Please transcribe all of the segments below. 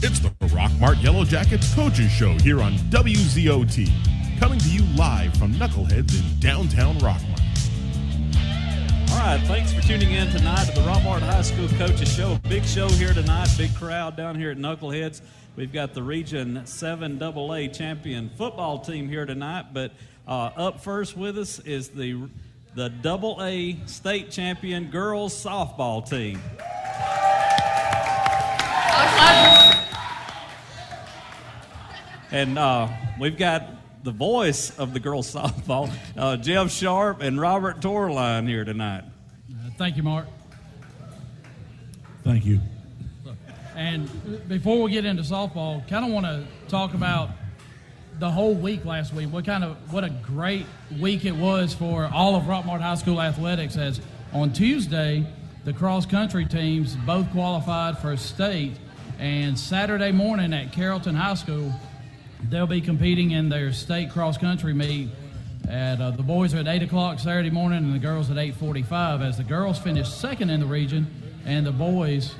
It's the Rockmart Yellow Jackets Coaches Show here on WZOT, coming to you live from Knuckleheads in downtown Rockmart. All right, thanks for tuning in tonight to the Rockmart High School Coaches Show. Big show here tonight, big crowd down here at Knuckleheads. We've got the Region 7 AA champion football team here tonight, but up first with us is the AA state champion girls softball team. And we've got the voice of the girls softball, Jeff Sharp and Robert Torline here tonight. Thank you, Mark. Thank you. And before we get into softball, kind of want to talk about the whole week last week. What a great week it was for all of Rockmart High School athletics, as on Tuesday, the cross-country teams both qualified for state, and Saturday morning at Carrollton High School, they'll be competing in their state cross-country meet. The boys are at 8 o'clock Saturday morning and the girls at 8:45, as the girls finished second in the region and the boys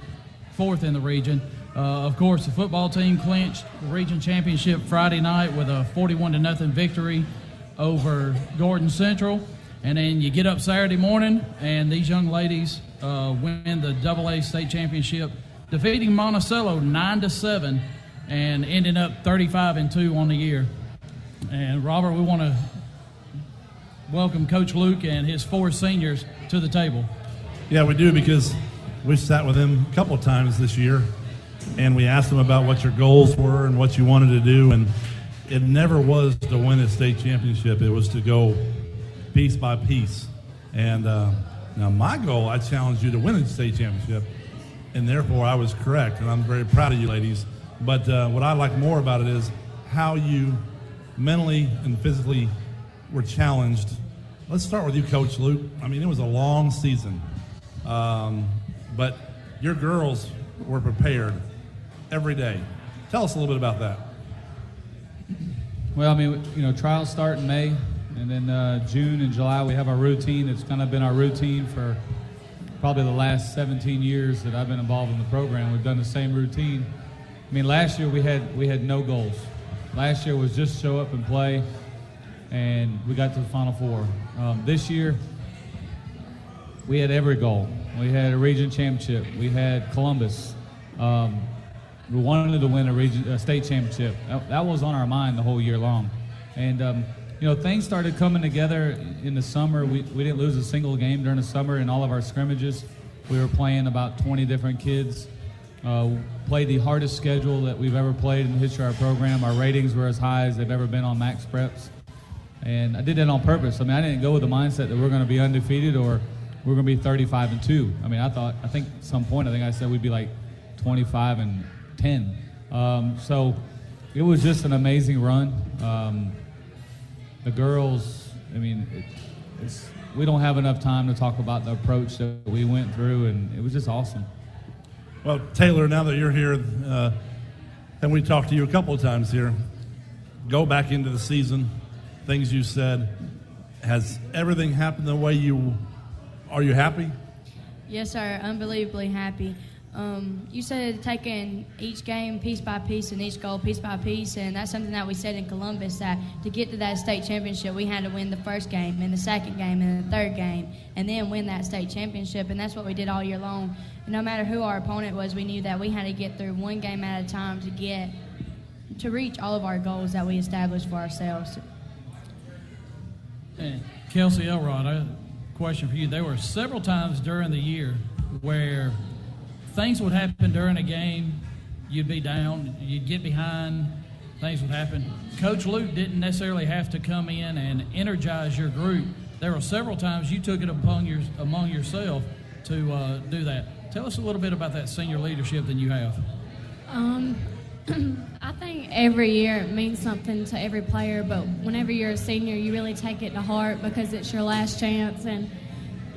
fourth in the region. Of course, the football team clinched the region championship Friday night with a 41-0 victory over Gordon Central. And then you get up Saturday morning and these young ladies win the AA state championship, defeating Monticello 9-7 and ending up 35-2 on the year. And Robert, we want to welcome Coach Luke and his 4 seniors to the table. Yeah, we do, because we've sat with him a couple of times this year, and we asked him about what your goals were and what you wanted to do, and it never was to win a state championship. It was to go piece by piece. And now my goal, I challenged you to win a state championship, and therefore I was correct, and I'm very proud of you ladies. But what I like more about it is how you mentally and physically were challenged. Let's start with you, Coach Luke. I mean, it was a long season, but your girls were prepared every day. Tell us a little bit about that. Well, I mean, trials start in May, and then June and July we have our routine. It's kind of been our routine for probably the last 17 years that I've been involved in the program. We've done the same routine. I mean, last year we had no goals. Last year was just show up and play, and we got to the Final Four. This year, we had every goal. We had a region championship. We had Columbus. We wanted to win a state championship. That was on our mind the whole year long. And, things started coming together in the summer. We didn't lose a single game during the summer in all of our scrimmages. We were playing about 20 different kids. Played the hardest schedule that we've ever played in the history of our program. Our ratings were as high as they've ever been on Max Preps. And I did that on purpose. I mean, I didn't go with the mindset that we're going to be undefeated or we're going to be 35-2. I mean, I think at some point, I said we'd be like 25-10. So it was just an amazing run. The girls, I mean, we don't have enough time to talk about the approach that we went through, and it was just awesome. Well, Taylor, now that you're here, and we talked to you a couple of times here, go back into the season, things you said. Has everything happened the way are you happy? Yes, sir, unbelievably happy. You said taking each game piece by piece and each goal piece by piece, and that's something that we said in Columbus, that to get to that state championship, we had to win the first game and the second game and the third game and then win that state championship, and that's what we did all year long. And no matter who our opponent was, we knew that we had to get through one game at a time to reach all of our goals that we established for ourselves. And Kelsey Elrod, I have a question for you. There were several times during the year where things would happen during a game, you'd be down, you'd get behind, things would happen. Coach Luke didn't necessarily have to come in and energize your group. There were several times you took it among yourself to do that. Tell us a little bit about that senior leadership that you have. I think every year it means something to every player, but whenever you're a senior, you really take it to heart because it's your last chance. And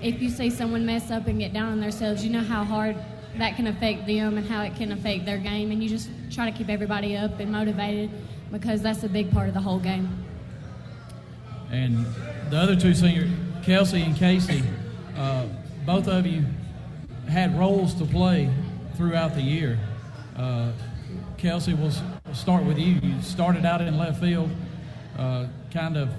if you see someone mess up and get down on themselves, you know how hard that can affect them and how it can affect their game. And you just try to keep everybody up and motivated because that's a big part of the whole game. And the other two seniors, Kelsey and Casey, both of you had roles to play throughout the year. Kelsey, we'll start with you. You started out in left field, kind of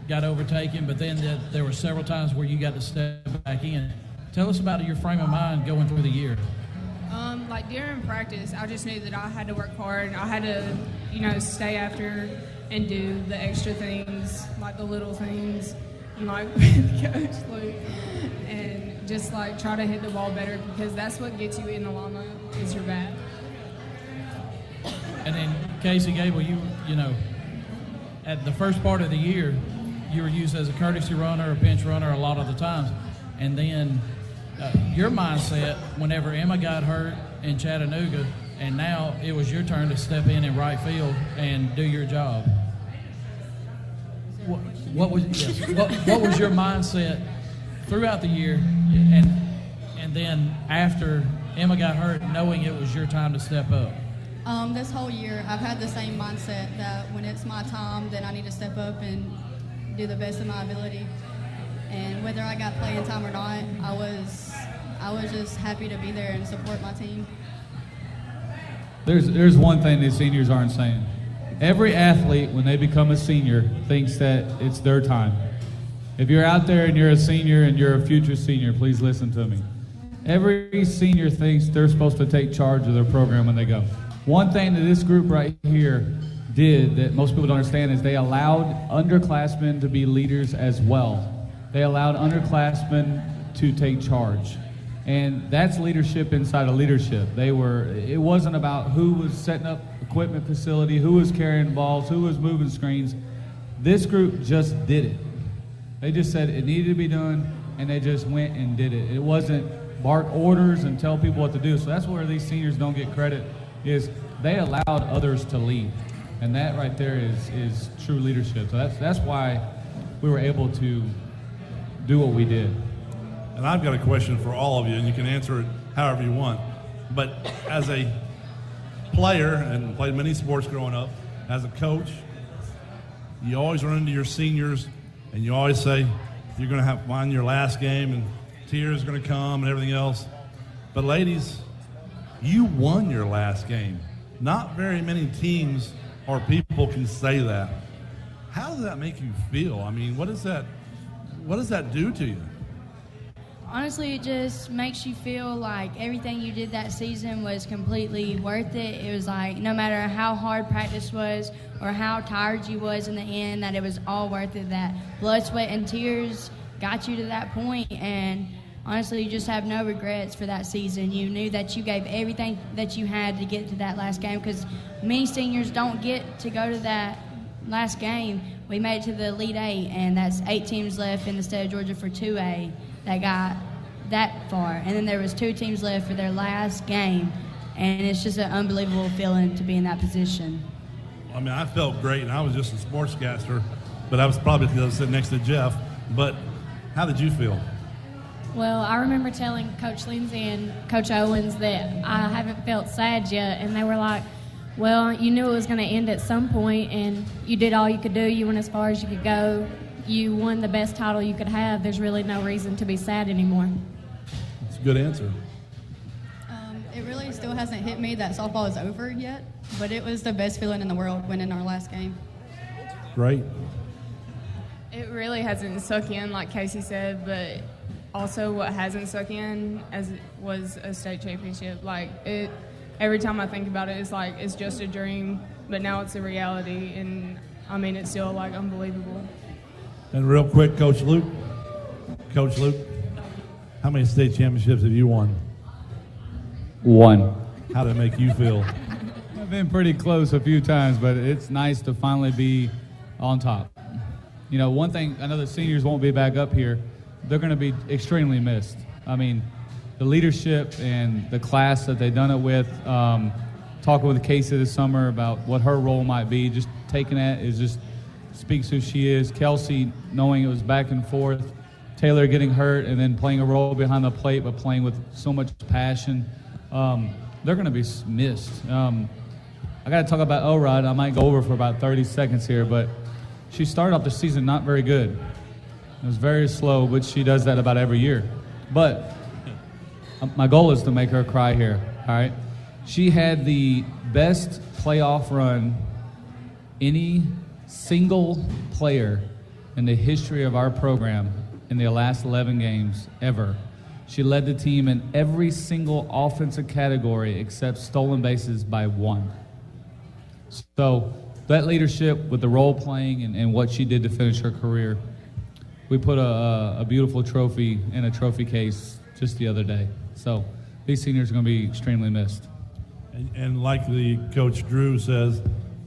got overtaken, but then there were several times where you got to step back in. Tell us about your frame of mind going through the year. Like during practice, I just knew that I had to work hard. I had to, stay after and do the extra things, like the little things, and like with Coach Luke, and just like try to hit the ball better because that's what gets you in the lineup is your bat. And then Casey Gable, you at the first part of the year, you were used as a courtesy runner, a pinch runner a lot of the times, and then your mindset whenever Emma got hurt in Chattanooga, and now it was your turn to step in right field and do your job. What was your mindset throughout the year, and then after Emma got hurt, knowing it was your time to step up? This whole year, I've had the same mindset that when it's my time, then I need to step up and do the best of my ability. And whether I got playing time or not, I was just happy to be there and support my team. There's one thing these seniors aren't saying. Every athlete, when they become a senior, thinks that it's their time. If you're out there and you're a senior and you're a future senior, please listen to me. Every senior thinks they're supposed to take charge of their program when they go. One thing that this group right here did that most people don't understand is they allowed underclassmen to be leaders as well. They allowed underclassmen to take charge. And that's leadership inside of leadership. It wasn't about who was setting up equipment facility, who was carrying balls, who was moving screens. This group just did it. They just said it needed to be done, and they just went and did it. It wasn't bark orders and tell people what to do. So that's where these seniors don't get credit, is they allowed others to lead. And that right there is true leadership. So that's why we were able to do what we did. And I've got a question for all of you, and you can answer it however you want. But as a player, and played many sports growing up, as a coach, you always run into your seniors, and you always say you're going to have fun your last game, and tears are going to come and everything else. But ladies, you won your last game. Not very many teams or people can say that. How does that make you feel? I mean, what does that do to you? Honestly, it just makes you feel like everything you did that season was completely worth it. It was like no matter how hard practice was or how tired you was in the end, that it was all worth it. That blood, sweat, and tears got you to that point, and honestly, you just have no regrets for that season. You knew that you gave everything that you had to get to that last game, because many seniors don't get to go to that last game. We made it to the Elite Eight, and that's 8 teams left in the state of Georgia for 2A that got that far. And then there was 2 teams left for their last game, and it's just an unbelievable feeling to be in that position. I mean, I felt great, and I was just a sportscaster, but I was probably because I was sitting next to Jeff. But how did you feel? Well, I remember telling Coach Lindsay and Coach Owens that I haven't felt sad yet, and they were like, well, you knew it was going to end at some point, and you did all you could do. You went as far as you could go. You won the best title you could have. There's really no reason to be sad anymore. That's a good answer. It really still hasn't hit me that softball is over yet, but it was the best feeling in the world winning our last game. Great. It really hasn't sunk in, like Casey said, but also what hasn't sunk in was a state championship. Like, every time I think about it, it's like it's just a dream, but now it's a reality, and I mean, it's still like unbelievable. And real quick, Coach Luke, how many state championships have you won? 1. How did it make you feel? I've been pretty close a few times, but it's nice to finally be on top. You know, one thing, I know the seniors won't be back up here. They're going to be extremely missed. I mean, the leadership and the class that they've done it with, talking with Casey this summer about what her role might be, just taking that is just speaks who she is. Kelsey, knowing it was back and forth. Taylor getting hurt and then playing a role behind the plate, but playing with so much passion. They're going to be missed. I got to talk about Elrod. I might go over for about 30 seconds here, but she started off the season not very good. It was very slow, but she does that about every year. But my goal is to make her cry here, all right? She had the best playoff run any single player in the history of our program in the last 11 games ever. She led the team in every single offensive category except stolen bases by 1. So that leadership with the role playing and what she did to finish her career, we put a beautiful trophy in a trophy case just the other day. So these seniors are going to be extremely missed. And like the Coach Drew says,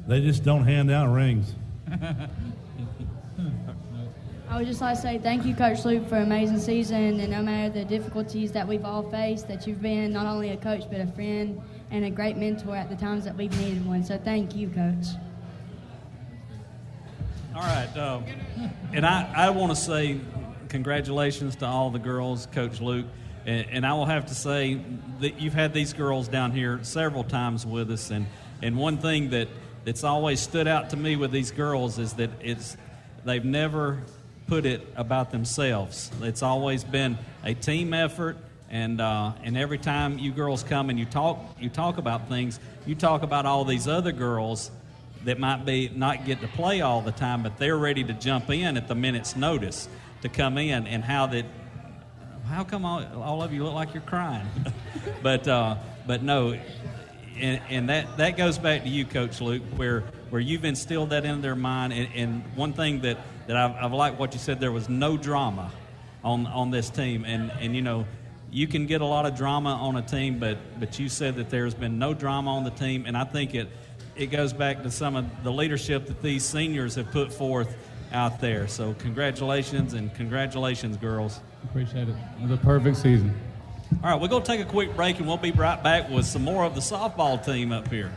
they just don't hand out rings. I would just like to say thank you, Coach Luke, for an amazing season, and no matter the difficulties that we've all faced, that you've been not only a coach but a friend and a great mentor at the times that we've needed one. So thank you, Coach. All right, and I want to say congratulations to all the girls, Coach Luke, and I will have to say that you've had these girls down here several times with us, and one thing that's always stood out to me with these girls is that they've never put it about themselves. It's always been a team effort, and every time you girls come and you talk about things, you talk about all these other girls that might not get to play all the time, but they're ready to jump in at the minute's notice to come in, and how come all of you look like you're crying? but no, and that goes back to you, Coach Luke, where you've instilled that in their mind, and one thing that I've liked what you said, there was no drama on this team, and you know, you can get a lot of drama on a team, but you said that there's been no drama on the team, and I think it goes back to some of the leadership that these seniors have put forth out there. So congratulations, girls. Appreciate it. It was a perfect season. All right, we're going to take a quick break, and we'll be right back with some more of the softball team up here.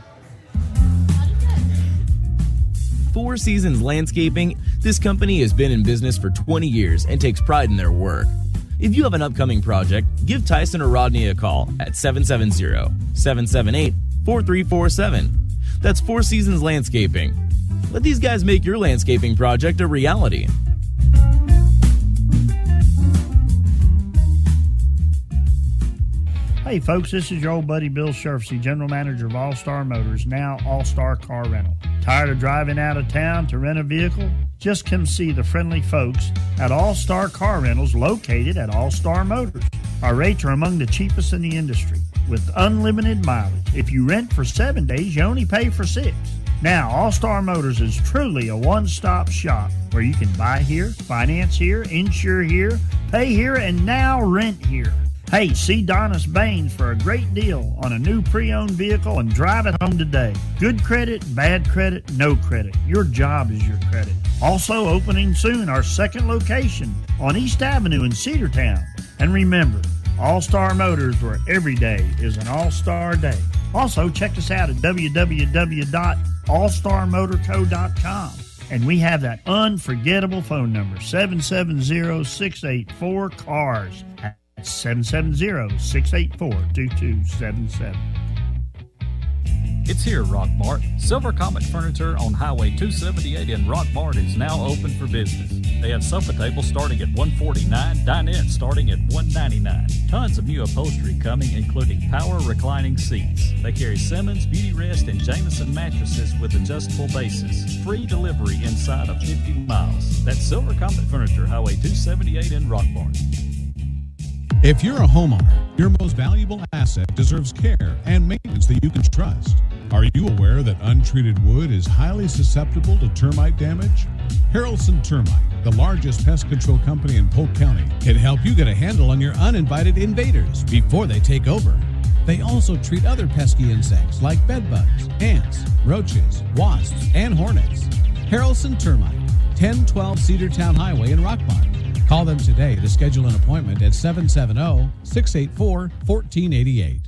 Four Seasons Landscaping. This company has been in business for 20 years and takes pride in their work. If you have an upcoming project, give Tyson or Rodney a call at 770-778-4347. That's Four Seasons Landscaping. Let these guys make your landscaping project a reality. Hey folks, this is your old buddy Bill Sherfsey, General Manager of All Star Motors, now All Star Car Rental. Tired of driving out of town to rent a vehicle? Just come see the friendly folks at All Star Car Rentals located at All Star Motors. Our rates are among the cheapest in the industry with unlimited mileage. If you rent for 7 days, you only pay for 6. Now, All Star Motors is truly a one-stop shop where you can buy here, finance here, insure here, pay here, and now rent here. Hey, see Donis Baines for a great deal on a new pre-owned vehicle and drive it home today. Good credit, bad credit, no credit. Your job is your credit. Also opening soon our second location on East Avenue in Cedartown. And remember, All-Star Motors, where every day is an all-star day. Also, check us out at www.allstarmotorco.com. And we have that unforgettable phone number, 770-684-CARS. That's 770-684-2277. It's here, Rock Mart. Silver Comet Furniture on Highway 278 in Rock Mart is now open for business. They have sofa tables starting at $149, dinette starting at $199. Tons of new upholstery coming, including power reclining seats. They carry Simmons, Beauty Rest, and Jameson mattresses with adjustable bases. Free delivery inside of 50 miles. That's Silver Comet Furniture, Highway 278 in Rock Mart. If you're a homeowner, your most valuable asset deserves care and maintenance that you can trust. Are you aware that untreated wood is highly susceptible to termite damage? Harrelson Termite, the largest pest control company in Polk County, can help you get a handle on your uninvited invaders before they take over. They also treat other pesky insects like bedbugs, ants, roaches, wasps, and hornets. Harrelson Termite, 1012 Cedartown Highway in Rockmart. Call them today to schedule an appointment at 770-684-1488.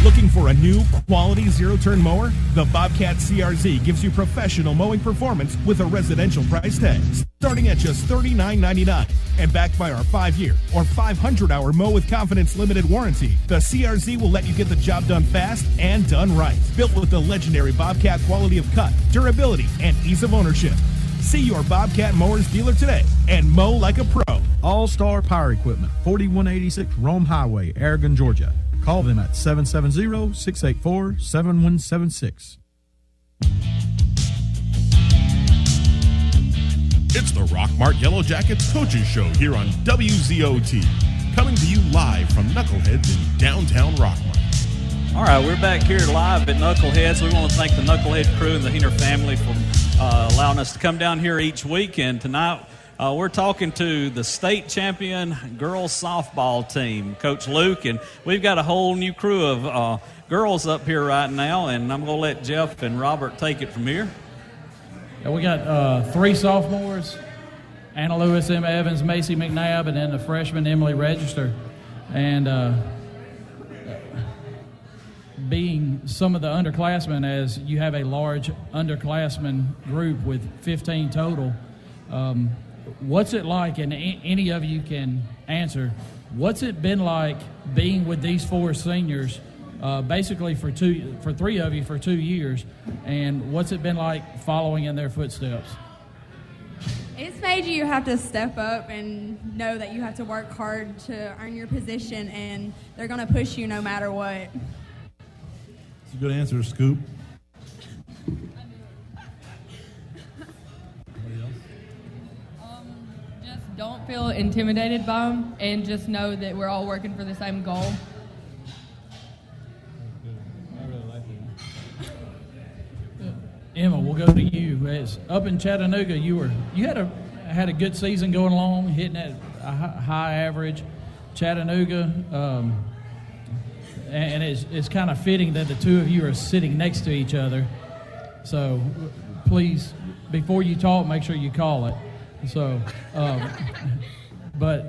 Looking for a new quality zero-turn mower? The Bobcat CRZ gives you professional mowing performance with a residential price tag, starting at just $39.99. And backed by our 5-year or 500-hour Mow with Confidence limited warranty, the CRZ will let you get the job done fast and done right. Built with the legendary Bobcat quality of cut, durability, and ease of ownership. See your Bobcat Mowers dealer today and mow like a pro. All-Star Power Equipment, 4186 Rome Highway, Aragon, Georgia. Call them at 770-684-7176. It's the Rockmart Yellow Jackets Coaches Show here on WZOT. Coming to you live from Knuckleheads in downtown Rockmart. All right, we're back here live at Knuckleheads. We want to thank the Knucklehead crew and the Heener family for allowing us to come down here each week. And tonight we're talking to the state champion girls softball team, Coach Luke. And we've got a whole new crew of girls up here right now. And I'm going to let Jeff and Robert take it from here. Yeah, we got 3 sophomores, Anna Lewis, Emma Evans, Macy McNabb, and then the freshman, Emily Register. And being some of the underclassmen, as you have a large underclassmen group with 15 total, what's it like, and any of you can answer, what's it been like being with these 4 seniors basically for 3 of you for 2 years, and what's it been like following in their footsteps? It's made you have to step up and know that you have to work hard to earn your position, and they're going to push you no matter what. It's a good answer, Scoop. Just don't feel intimidated by them, and just know that we're all working for the same goal. Emma, we'll go to you. As up in Chattanooga, you had a good season going along, hitting at a high average. Chattanooga, and it's kind of fitting that the two of you are sitting next to each other. So please, before you talk, make sure you call it. So, but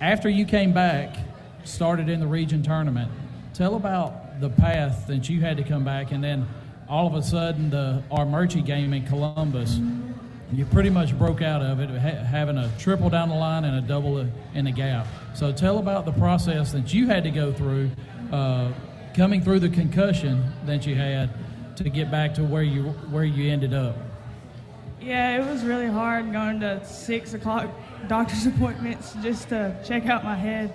after you came back, started in the region tournament, tell about the path that you had to come back, and then all of a sudden our Murchie game in Columbus, you pretty much broke out of it, having a triple down the line and a double in the gap. So tell about the process that you had to go through, coming through the concussion that you had to get back to where you ended up. Yeah, it was really hard going to 6 o'clock doctor's appointments just to check out my head.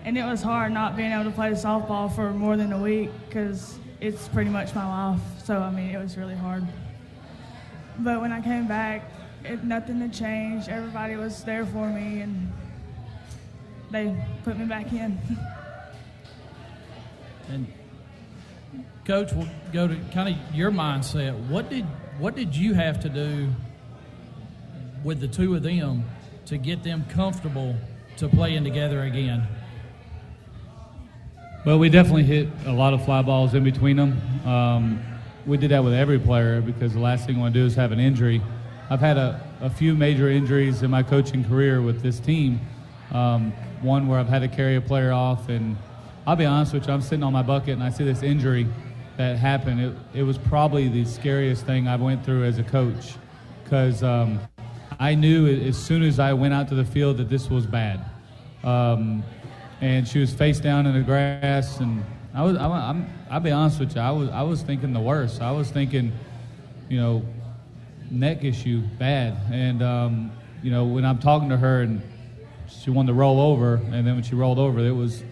And it was hard not being able to play softball for more than a week because it's pretty much my life. So, I mean, it was really hard. But when I came back, nothing had changed. Everybody was there for me, and they put me back in. And, Coach, we'll go to kind of your mindset. What did you have to do with the two of them to get them comfortable to playing together again? Well, we definitely hit a lot of fly balls in between them. We did that with every player because the last thing we want to do is have an injury. I've had a few major injuries in my coaching career with this team. One where I've had to carry a player off, and I'll be honest with you, I'm sitting on my bucket and I see this injury that happened. It was probably the scariest thing I went through as a coach because I knew as soon as I went out to the field that this was bad. And she was face down in the grass, and I'll be honest with you, I was thinking the worst. I was thinking, neck issue, bad. And, when I'm talking to her and she wanted to roll over, and then when she rolled over, it was,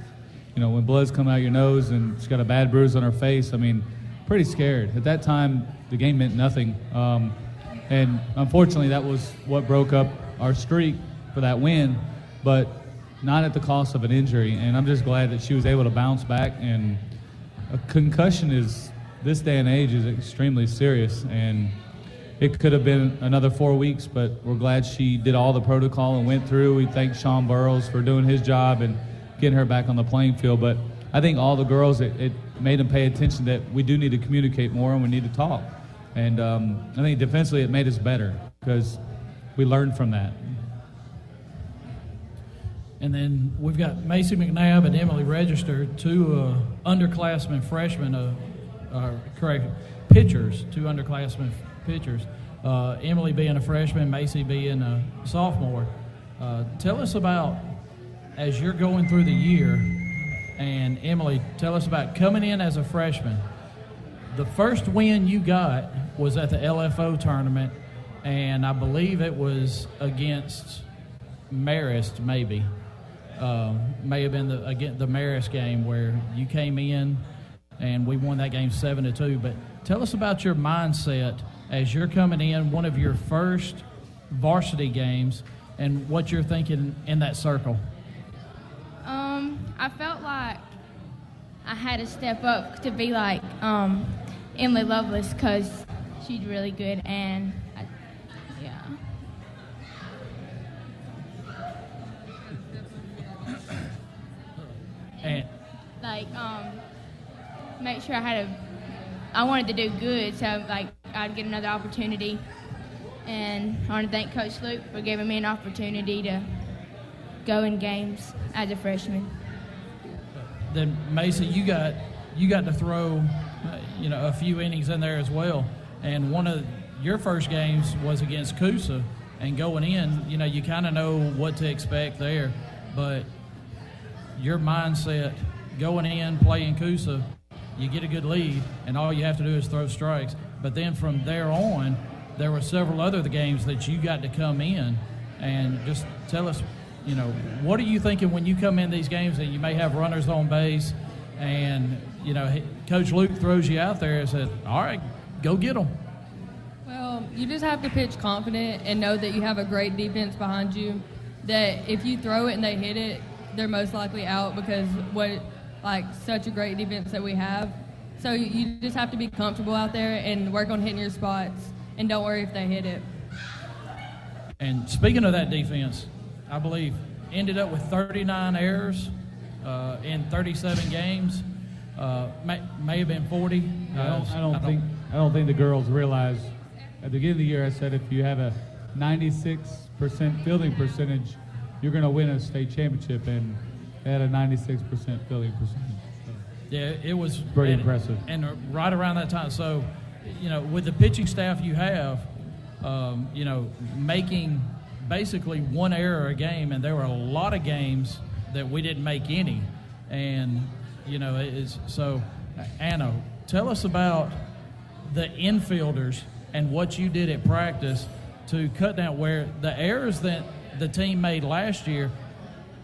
when blood's coming out your nose and she's got a bad bruise on her face, I mean, pretty scared. At that time, the game meant nothing. And unfortunately, that was what broke up our streak for that win. But not at the cost of an injury, and I'm just glad that she was able to bounce back. And a concussion this day and age is extremely serious, and it could have been another 4 weeks, but we're glad she did all the protocol and went through. We thank Sean Burrows for doing his job and getting her back on the playing field. But I think all the girls, it made them pay attention that we do need to communicate more and we need to talk. And I think defensively it made us better because we learned from that. And then we've got Macy McNabb and Emily Register, two underclassmen freshmen, pitchers, two underclassmen pitchers. Emily being a freshman, Macy being a sophomore. Tell us about, as you're going through the year, and Emily, tell us about coming in as a freshman. The first win you got was at the LFO tournament, and I believe it was against Marist, maybe. may have been the Marist game where you came in and we won that game 7-2. But tell us about your mindset as you're coming in one of your first varsity games and what you're thinking in that circle. I felt like I had to step up to be like Emily Lovelace because she's really good, and yeah. And like make sure I wanted to do good, so like I'd get another opportunity, and I want to thank Coach Luke for giving me an opportunity to go in games as a freshman. Then Macy, you got to throw, a few innings in there as well. And one of your first games was against Coosa, and going in, you kind of know what to expect there. But your mindset going in, playing Coosa, you get a good lead, and all you have to do is throw strikes. But then from there on, there were several other games that you got to come in, and just tell us, what are you thinking when you come in these games and you may have runners on base and, Coach Luke throws you out there and says, all right, go get them. Well, you just have to pitch confident and know that you have a great defense behind you, that if you throw it and they hit it, they're most likely out because such a great defense that we have. So you just have to be comfortable out there and work on hitting your spots, and don't worry if they hit it. And speaking of that defense, I believe ended up with 39 errors in 37 games. May have been 40. I don't think the girls realize. At the beginning of the year, I said if you have a 96% fielding percentage, you're going to win a state championship, and they had a 96% fielding percentage. So yeah, it was pretty impressive. And right around that time, so with the pitching staff you have, making basically one error a game, and there were a lot of games that we didn't make any. And, so, Anna, tell us about the infielders and what you did at practice to cut down where the errors that the team made last year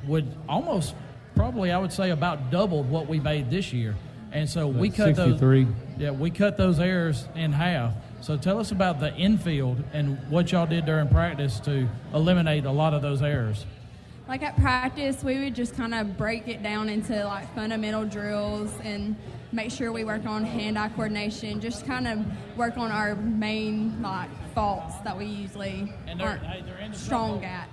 would almost probably, I would say, about doubled what we made this year. And so we cut 63. we cut those errors in half. So tell us about the infield and what y'all did during practice to eliminate a lot of those errors. Like at practice, we would just kind of break it down into fundamental drills and make sure we work on hand-eye coordination, just kind of work on our main faults that we usually aren't strong at.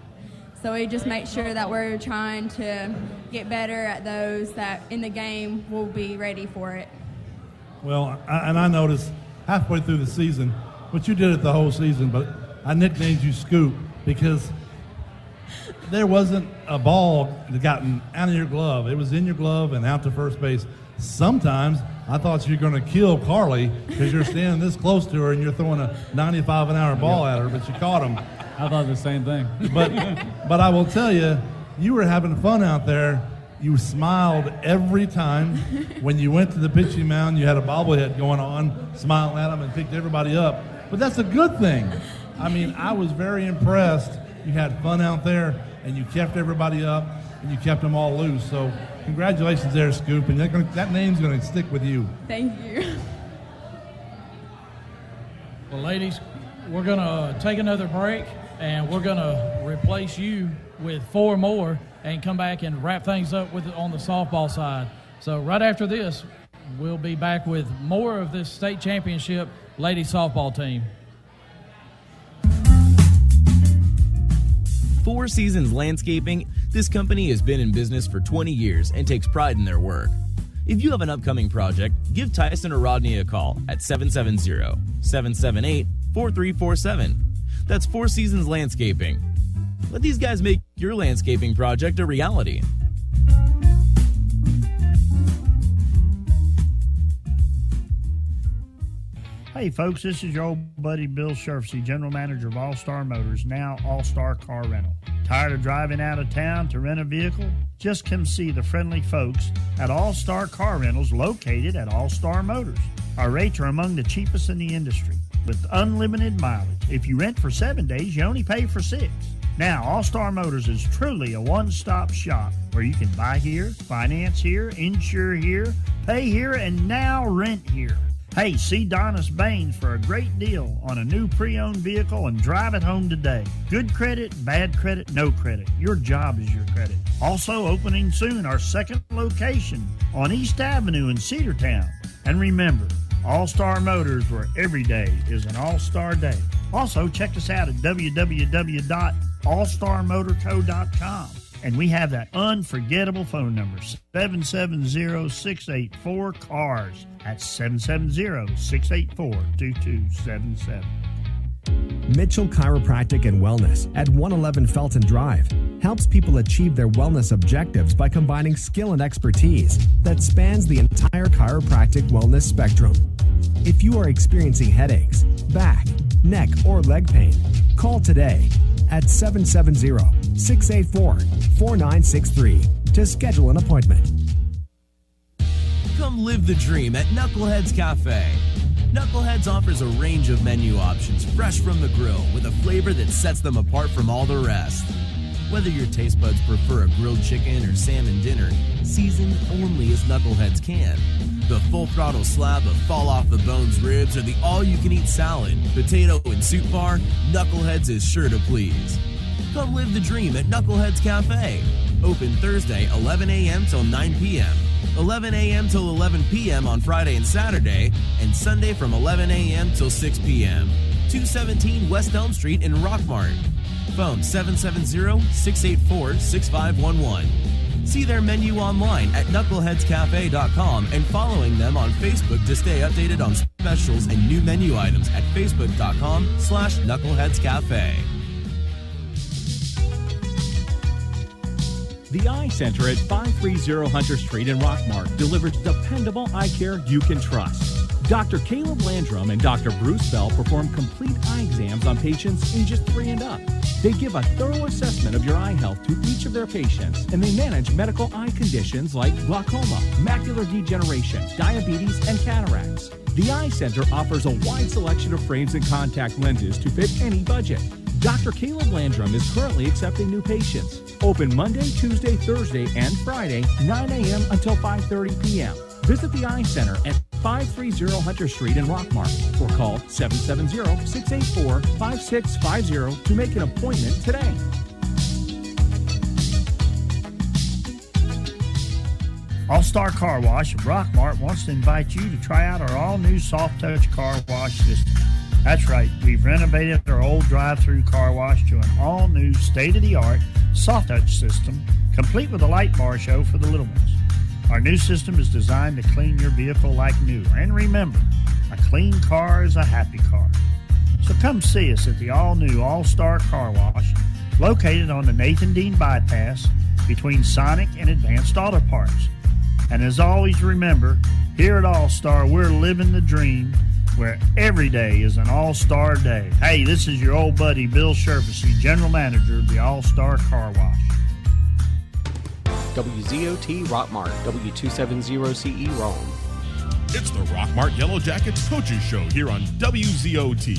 So we just make sure that we're trying to get better at those that in the game we'll be ready for it. Well, I noticed halfway through the season, what you did it the whole season, but I nicknamed you Scoop because there wasn't a ball that got out of your glove. It was in your glove and out to first base. Sometimes I thought you were going to kill Carly because you're standing this close to her and you're throwing a 95-an-hour ball at her, but you caught him. I thought the same thing. But I will tell you, you were having fun out there. You smiled every time. When you went to the pitching mound, you had a bobblehead going on, smiling at them and picked everybody up. But that's a good thing. I mean, I was very impressed. You had fun out there, and you kept everybody up, and you kept them all loose. So congratulations there, Scoop, and that name's going to stick with you. Thank you. Well, ladies, we're going to take another break, and we're going to replace you with 4 more and come back and wrap things up on the softball side. So right after this, we'll be back with more of this state championship ladies softball team. Four Seasons Landscaping, this company has been in business for 20 years and takes pride in their work. If you have an upcoming project, give Tyson or Rodney a call at 770-778-4347. That's Four Seasons Landscaping. Let these guys make your landscaping project a reality. Hey folks, this is your old buddy Bill Shurfsey, General Manager of All Star Motors, now All Star Car Rental. Tired of driving out of town to rent a vehicle? Just come see the friendly folks at All Star Car Rentals located at All Star Motors. Our rates are among the cheapest in the industry with unlimited mileage. If you rent for 7 days, you only pay for 6. Now, All Star Motors is truly a one-stop shop where you can buy here, finance here, insure here, pay here, and now rent here. Hey, see Donis Baines for a great deal on a new pre-owned vehicle and drive it home today. Good credit, bad credit, no credit. Your job is your credit. Also opening soon our second location on East Avenue in Cedartown. And remember, All-Star Motors, where every day is an all-star day. Also, check us out at www.allstarmotorco.com. And we have that unforgettable phone number, 770-684-CARS. That's 770-684-2277. Mitchell Chiropractic and Wellness at 111 Felton Drive helps people achieve their wellness objectives by combining skill and expertise that spans the entire chiropractic wellness spectrum. If you are experiencing headaches, back, neck, or leg pain, call today at 770-684-4963 to schedule an appointment. Come live the dream at Knuckleheads Cafe. Knuckleheads offers a range of menu options fresh from the grill with a flavor that sets them apart from all the rest. Whether your taste buds prefer a grilled chicken or salmon dinner, seasoned only as Knuckleheads can. The full throttle slab of fall off the bones ribs or the all-you-can-eat salad, potato, and soup bar, Knuckleheads is sure to please. Come live the dream at Knuckleheads Cafe. Open Thursday, 11 a.m. till 9 p.m., 11 a.m. till 11 p.m. on Friday and Saturday, and Sunday from 11 a.m. till 6 p.m. 217 West Elm Street in Rockmart. Phone 770-684-6511. See their menu online at knuckleheadscafe.com and following them on Facebook to stay updated on specials and new menu items at facebook.com/knuckleheadscafe. The Eye Center at 530 Hunter Street in Rockmart delivers dependable eye care you can trust. Dr. Caleb Landrum and Dr. Bruce Bell perform complete eye exams on patients ages 3 and up. They give a thorough assessment of your eye health to each of their patients, and they manage medical eye conditions like glaucoma, macular degeneration, diabetes, and cataracts. The Eye Center offers a wide selection of frames and contact lenses to fit any budget. Dr. Caleb Landrum is currently accepting new patients. Open Monday, Tuesday, Thursday, and Friday, 9 a.m. until 5:30 p.m. Visit the Eye Center at 530 Hunter Street in Rockmart or call 770-684-5650 to make an appointment today. All-Star Car Wash of Rockmart wants to invite you to try out our all-new Soft Touch car wash system. That's right, we've renovated our old drive-through car wash to an all-new state-of-the-art Soft Touch system, complete with a light bar show for the little ones. Our new system is designed to clean your vehicle like new. And remember, a clean car is a happy car. So come see us at the all-new All-Star Car Wash, located on the Nathan Dean Bypass between Sonic and Advanced Auto Parts. And as always, remember, here at All-Star, we're living the dream where every day is an All-Star day. Hey, this is your old buddy, Bill Sherfusy, General Manager of the All-Star Car Wash. WZOT Rockmart, W270CE Rome. It's the Rockmart Yellow Jackets Coaches Show here on WZOT,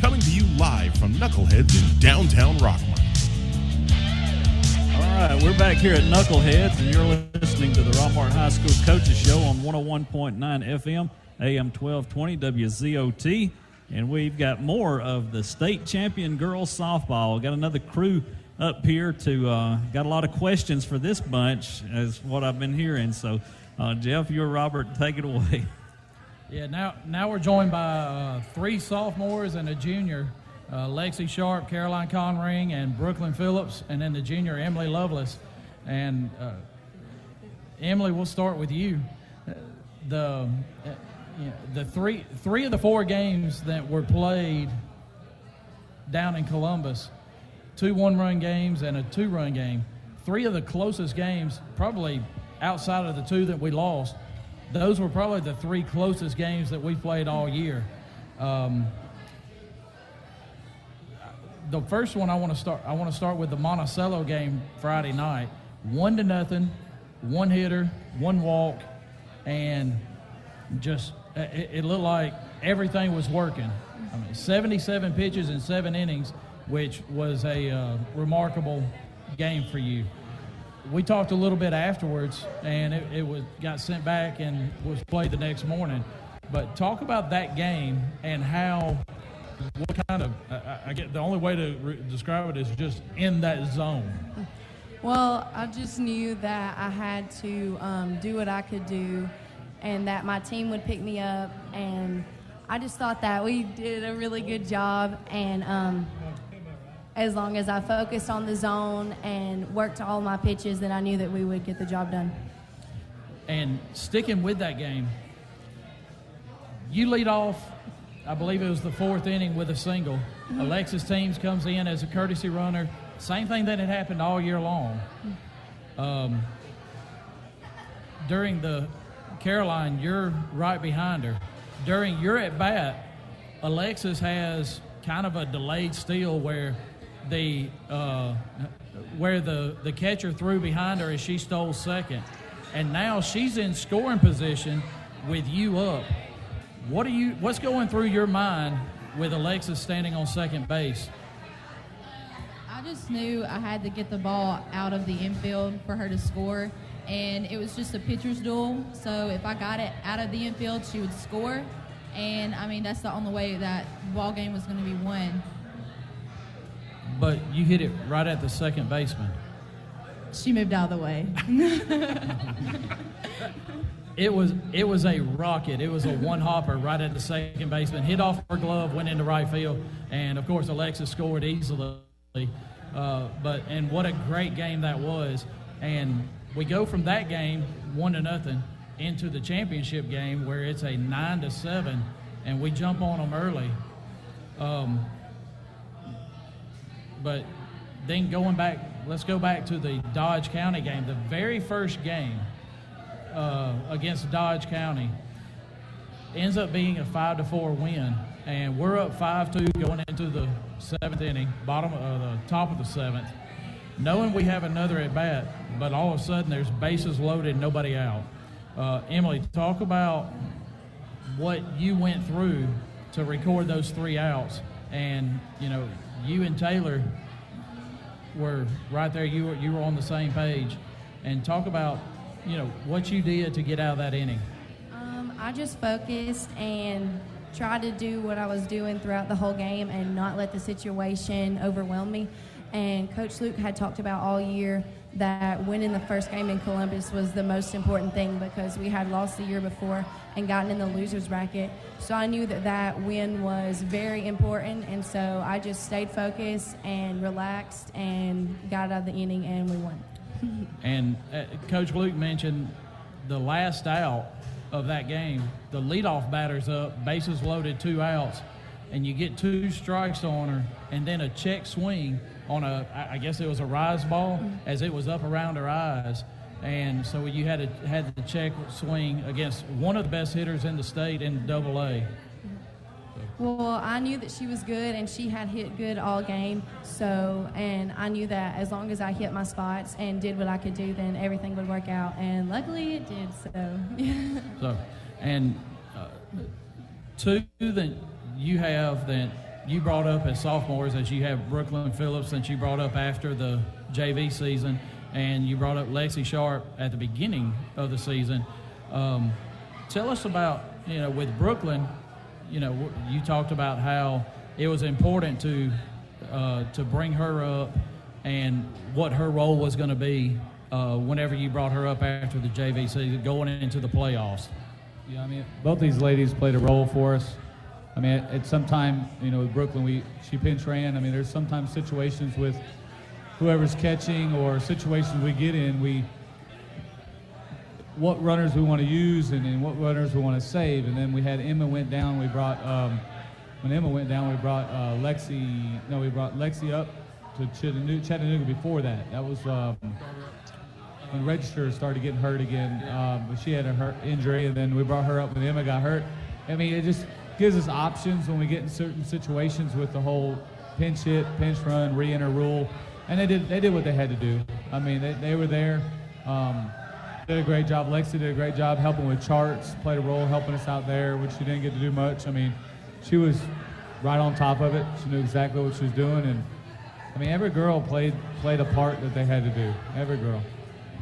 coming to you live from Knuckleheads in downtown Rockmart. All right, we're back here at Knuckleheads, and you're listening to the Rockmart High School Coaches Show on 101.9 FM, AM 1220, WZOT. And we've got more of the state champion girls softball. Got another crew up here to got a lot of questions for this bunch, as what I've been hearing. So, Jeff, you're Robert. Take it away. Yeah, now we're joined by 3 sophomores and a junior, Lexi Sharp, Caroline Conring, and Brooklyn Phillips, and then the junior, Emily Lovelace. And Emily, we'll start with you. The three of the 4 games that were played down in Columbus, 2 one-run games and a 2-run game. 3 of the closest games, probably outside of the 2 that we lost, those were probably the 3 closest games that we played all year. The first one I want to start with the Monticello game Friday night. 1-0, 1 hitter, 1 walk, and just it looked like everything was working. I mean, 77 pitches in 7 innings. which was a remarkable game for you. We talked a little bit afterwards, and it got sent back and was played the next morning. But talk about that game and what kind of, I get the only way to describe it is just in that zone. Well, I just knew that I had to do what I could do and that my team would pick me up. And I just thought that we did a really good job. And as long as I focused on the zone and worked all my pitches, then I knew that we would get the job done. And sticking with that game, you lead off, I believe it was the 4th inning with a single. Mm-hmm. Alexis Teams comes in as a courtesy runner. Same thing that had happened all year long. During the Caroline, you're right behind her. During your at-bat, Alexis has kind of a delayed steal where the catcher threw behind her as she stole second. And now she's in scoring position with you up. What's going through your mind with Alexis standing on second base? I just knew I had to get the ball out of the infield for her to score, and it was just a pitcher's duel. So if I got it out of the infield, she would score. And, I mean, that's the only way that ball game was going to be won. But you hit it right at the second baseman. She moved out of the way. It was a rocket. It was a one-hopper right at the second baseman. Hit off her glove, went into right field, and, of course, Alexis scored easily. And what a great game that was. And we go from that game 1-0 into the championship game where it's a 9-7, and we jump on them early. But then going back, let's go back to the Dodge County game. The very first game against Dodge County ends up being a 5-4 win, and we're up 5-2 going into the 7th inning, the top of the 7th, knowing we have another at bat, but all of a sudden there's bases loaded, nobody out. Emily, talk about what you went through to record those 3 outs, and you and Taylor were right there. You were on the same page, and talk about what you did to get out of that inning. I just focused and tried to do what I was doing throughout the whole game and not let the situation overwhelm me. And Coach Luke had talked about all year that winning the first game in Columbus was the most important thing because we had lost the year before and gotten in the loser's bracket. So I knew that win was very important, and so I just stayed focused and relaxed and got out of the inning, and we won. And Coach Luke mentioned the last out of that game, the leadoff batter's up, bases loaded, 2 outs, and you get 2 strikes on her, and then a check swing on I guess it was a rise ball, as it was up around her eyes. And so you had the check swing against one of the best hitters in the state in Double-A. Well, I knew that she was good, and she had hit good all game. And I knew that as long as I hit my spots and did what I could do, then everything would work out. And luckily it did, so. Two that you have that you brought up as sophomores, as you have Brooklyn Phillips that you brought up after the JV season, and you brought up Lexi Sharp at the beginning of the season. Tell us about, with Brooklyn, you talked about how it was important to bring her up and what her role was going to be whenever you brought her up after the JV season, going into the playoffs. Yeah, I mean, both these ladies played a role for us. I mean, at some time, with Brooklyn, she pinch ran. I mean, there's sometimes situations with whoever's catching or situations we get in, what runners we want to use and what runners we want to save. And then we had Emma went down. We brought when Emma went down, we brought Lexi. No, we brought Lexi up to Chattanooga before that. That was when Register started getting hurt again. But she had a hurt injury, and then we brought her up when Emma got hurt. I mean, it just gives us options when we get in certain situations with the whole pinch hit, pinch run, re-enter rule. And they did what they had to do. I mean, they were there. Did a great job. Lexi did a great job helping with charts, played a role helping us out there, which she didn't get to do much. I mean, she was right on top of it. She knew exactly what she was doing, and I mean, every girl played a part that they had to do. Every girl.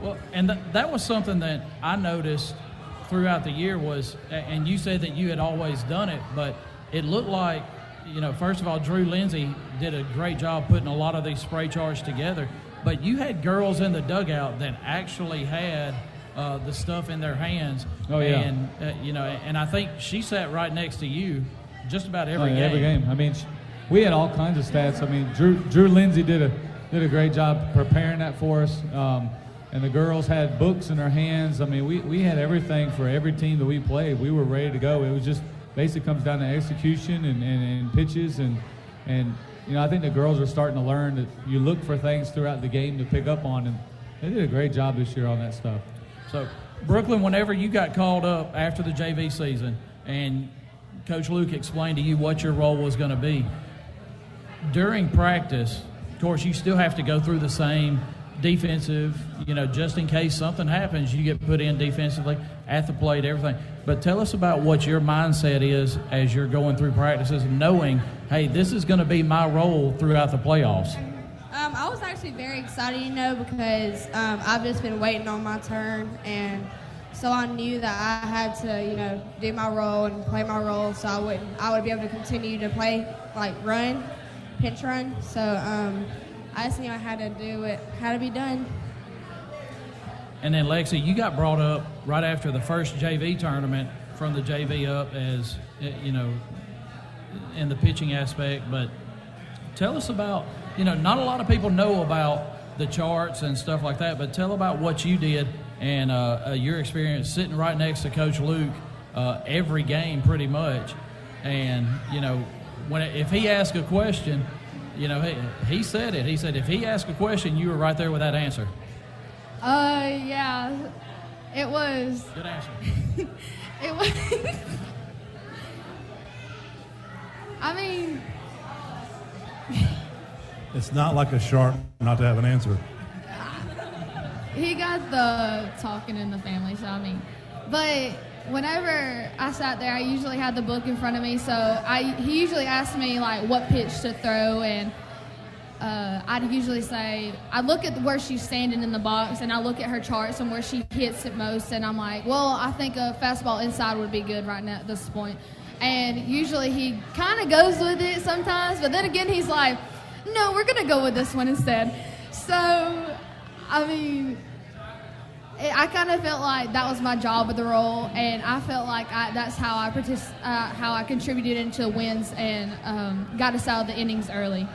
Well, and that was something that I noticed throughout the year was, and you said that you had always done it, but it looked like, first of all, Drew Lindsay did a great job putting a lot of these spray charts together, but you had girls in the dugout that actually had the stuff in their hands. Oh, yeah. And, and I think she sat right next to you just about every game. Every game. I mean, we had all kinds of stats. I mean, Drew Lindsay did a great job preparing that for us. And the girls had books in their hands. I mean, we had everything for every team that we played. We were ready to go. It was just basically comes down to execution and pitches. And I think the girls are starting to learn that you look for things throughout the game to pick up on. And they did a great job this year on that stuff. So, Brooklyn, whenever you got called up after the JV season and Coach Luke explained to you what your role was going to be, during practice, of course, you still have to go through the same defensive, just in case something happens, you get put in defensively at the plate, everything. But tell us about what your mindset is as you're going through practices, knowing, hey, this is going to be my role throughout the playoffs. I was actually very excited, because I've just been waiting on my turn, and so I knew that I had to, do my role and play my role, so I would be able to continue to play, run, pinch run. So I just knew I had to do it, had to be done. And then, Lexi, you got brought up right after the first JV tournament from the JV up as, in the pitching aspect. But tell us about, not a lot of people know about the charts and stuff like that, but tell about what you did and your experience sitting right next to Coach Luke every game pretty much. And, if he asked a question, he said it. He said if he asked a question, you were right there with that answer. Yeah, it was. Good answer. It was. I mean, it's not like a shark not to have an answer. he got the talking in the family, so but whenever I sat there, I usually had the book in front of me, so he usually asked me what pitch to throw, and I'd usually say, I look at where she's standing in the box, and I look at her charts and where she hits it most, and I'm like, well, I think a fastball inside would be good right now at this point. And usually he kind of goes with it sometimes, but then again he's like, no, we're going to go with this one instead. So, I kind of felt like that was my job with the role, and I felt like that's how I contributed into wins and got us out of the innings early.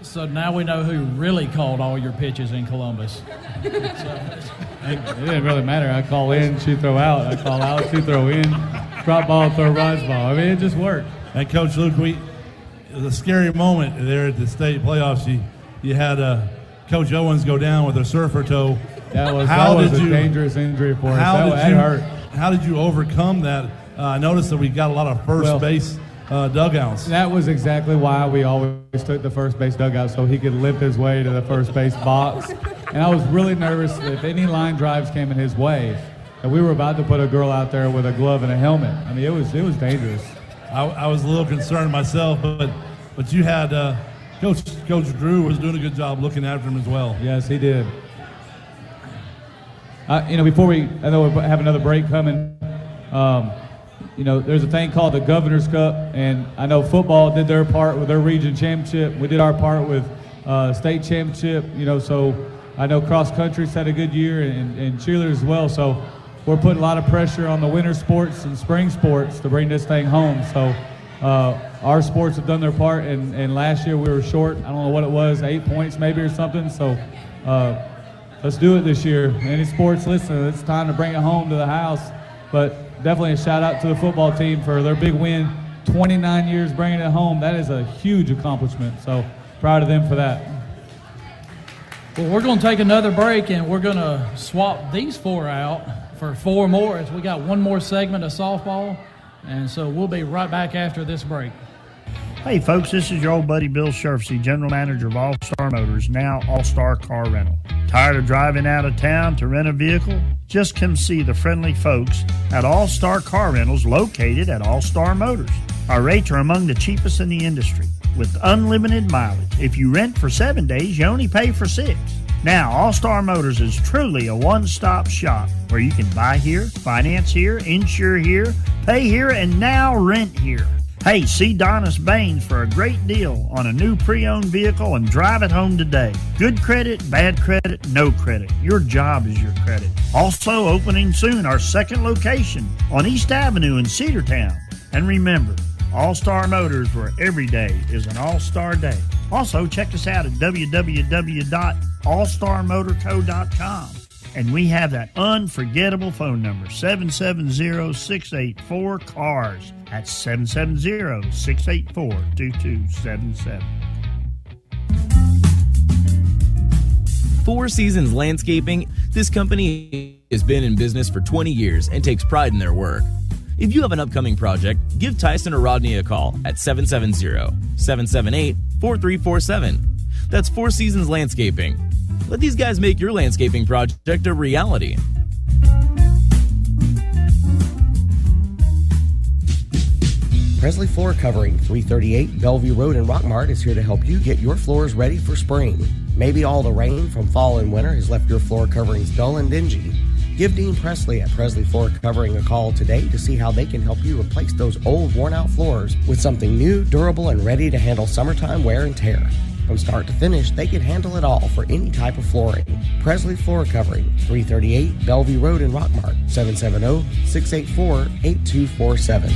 So now we know who really called all your pitches in Columbus. It didn't really matter. I call in, she throw out. I call out, she throw in. Drop ball, throw rise ball. It just worked. And Coach Luke, it was a scary moment there at the state playoffs. You had Coach Owens go down with a surfer toe. That was a dangerous injury for us. That hurt. How did you overcome that? I noticed that we got a lot of first base dugouts. That was exactly why we always took the first base dugout, so he could limp his way to the first base box. And I was really nervous that if any line drives came in his way, that we were about to put a girl out there with a glove and a helmet. It was dangerous. I was a little concerned myself, but you had Coach Drew was doing a good job looking after him as well. Yes, he did. Before I know we have another break coming. There's a thing called the Governor's Cup, and I know football did their part with their region championship. We did our part with state championship. So I know cross country's had a good year, and cheerleaders as well. So we're putting a lot of pressure on the winter sports and spring sports to bring this thing home. So our sports have done their part, and last year we were short. I don't know what it was, 8 points maybe or something. So let's do it this year. Any sports listening, it's time to bring it home to the house. But definitely a shout out to the football team for their big win, 29 years bringing it home. That is a huge accomplishment. So proud of them for that. Well, we're going to take another break, and we're going to swap these four out for four more, as we got one more segment of softball. And so we'll be right back after this break. Hey folks, this is your old buddy Bill Scherfsey, General Manager of All Star Motors, now All Star Car Rental. Tired of driving out of town to rent a vehicle? Just come see the friendly folks at All Star Car Rentals located at All Star Motors. Our rates are among the cheapest in the industry. with unlimited mileage. If you rent for 7 days, you only pay for 6. Now, All Star Motors is truly a one-stop shop where you can buy here, finance here, insure here, pay here, and now rent here. Hey, see Donis Baines for a great deal on a new pre-owned vehicle and drive it home today. Good credit, bad credit, no credit. Your job is your credit. Also opening soon our second location on East Avenue in Cedartown. And remember, All-Star Motors, where every day is an all-star day. Also, check us out at www.allstarmotorco.com. And we have that unforgettable phone number, 770-684-CARS. That's 770-684-2277. Four Seasons Landscaping, this company has been in business for 20 years and takes pride in their work. If you have an upcoming project, give Tyson or Rodney a call at 770-778-4347. That's Four Seasons Landscaping. Let these guys make your landscaping project a reality. Presley Floor Covering, 338 Bellevue Road in Rockmart is here to help you get your floors ready for spring. Maybe all the rain from fall and winter has left your floor coverings dull and dingy. Give Dean Presley at Presley Floor Covering a call today to see how they can help you replace those old, worn-out floors with something new, durable, and ready to handle summertime wear and tear. From start to finish, they can handle it all for any type of flooring. Presley Floor Covering, 338 Bellevue Road in Rockmart, 770-684-8247.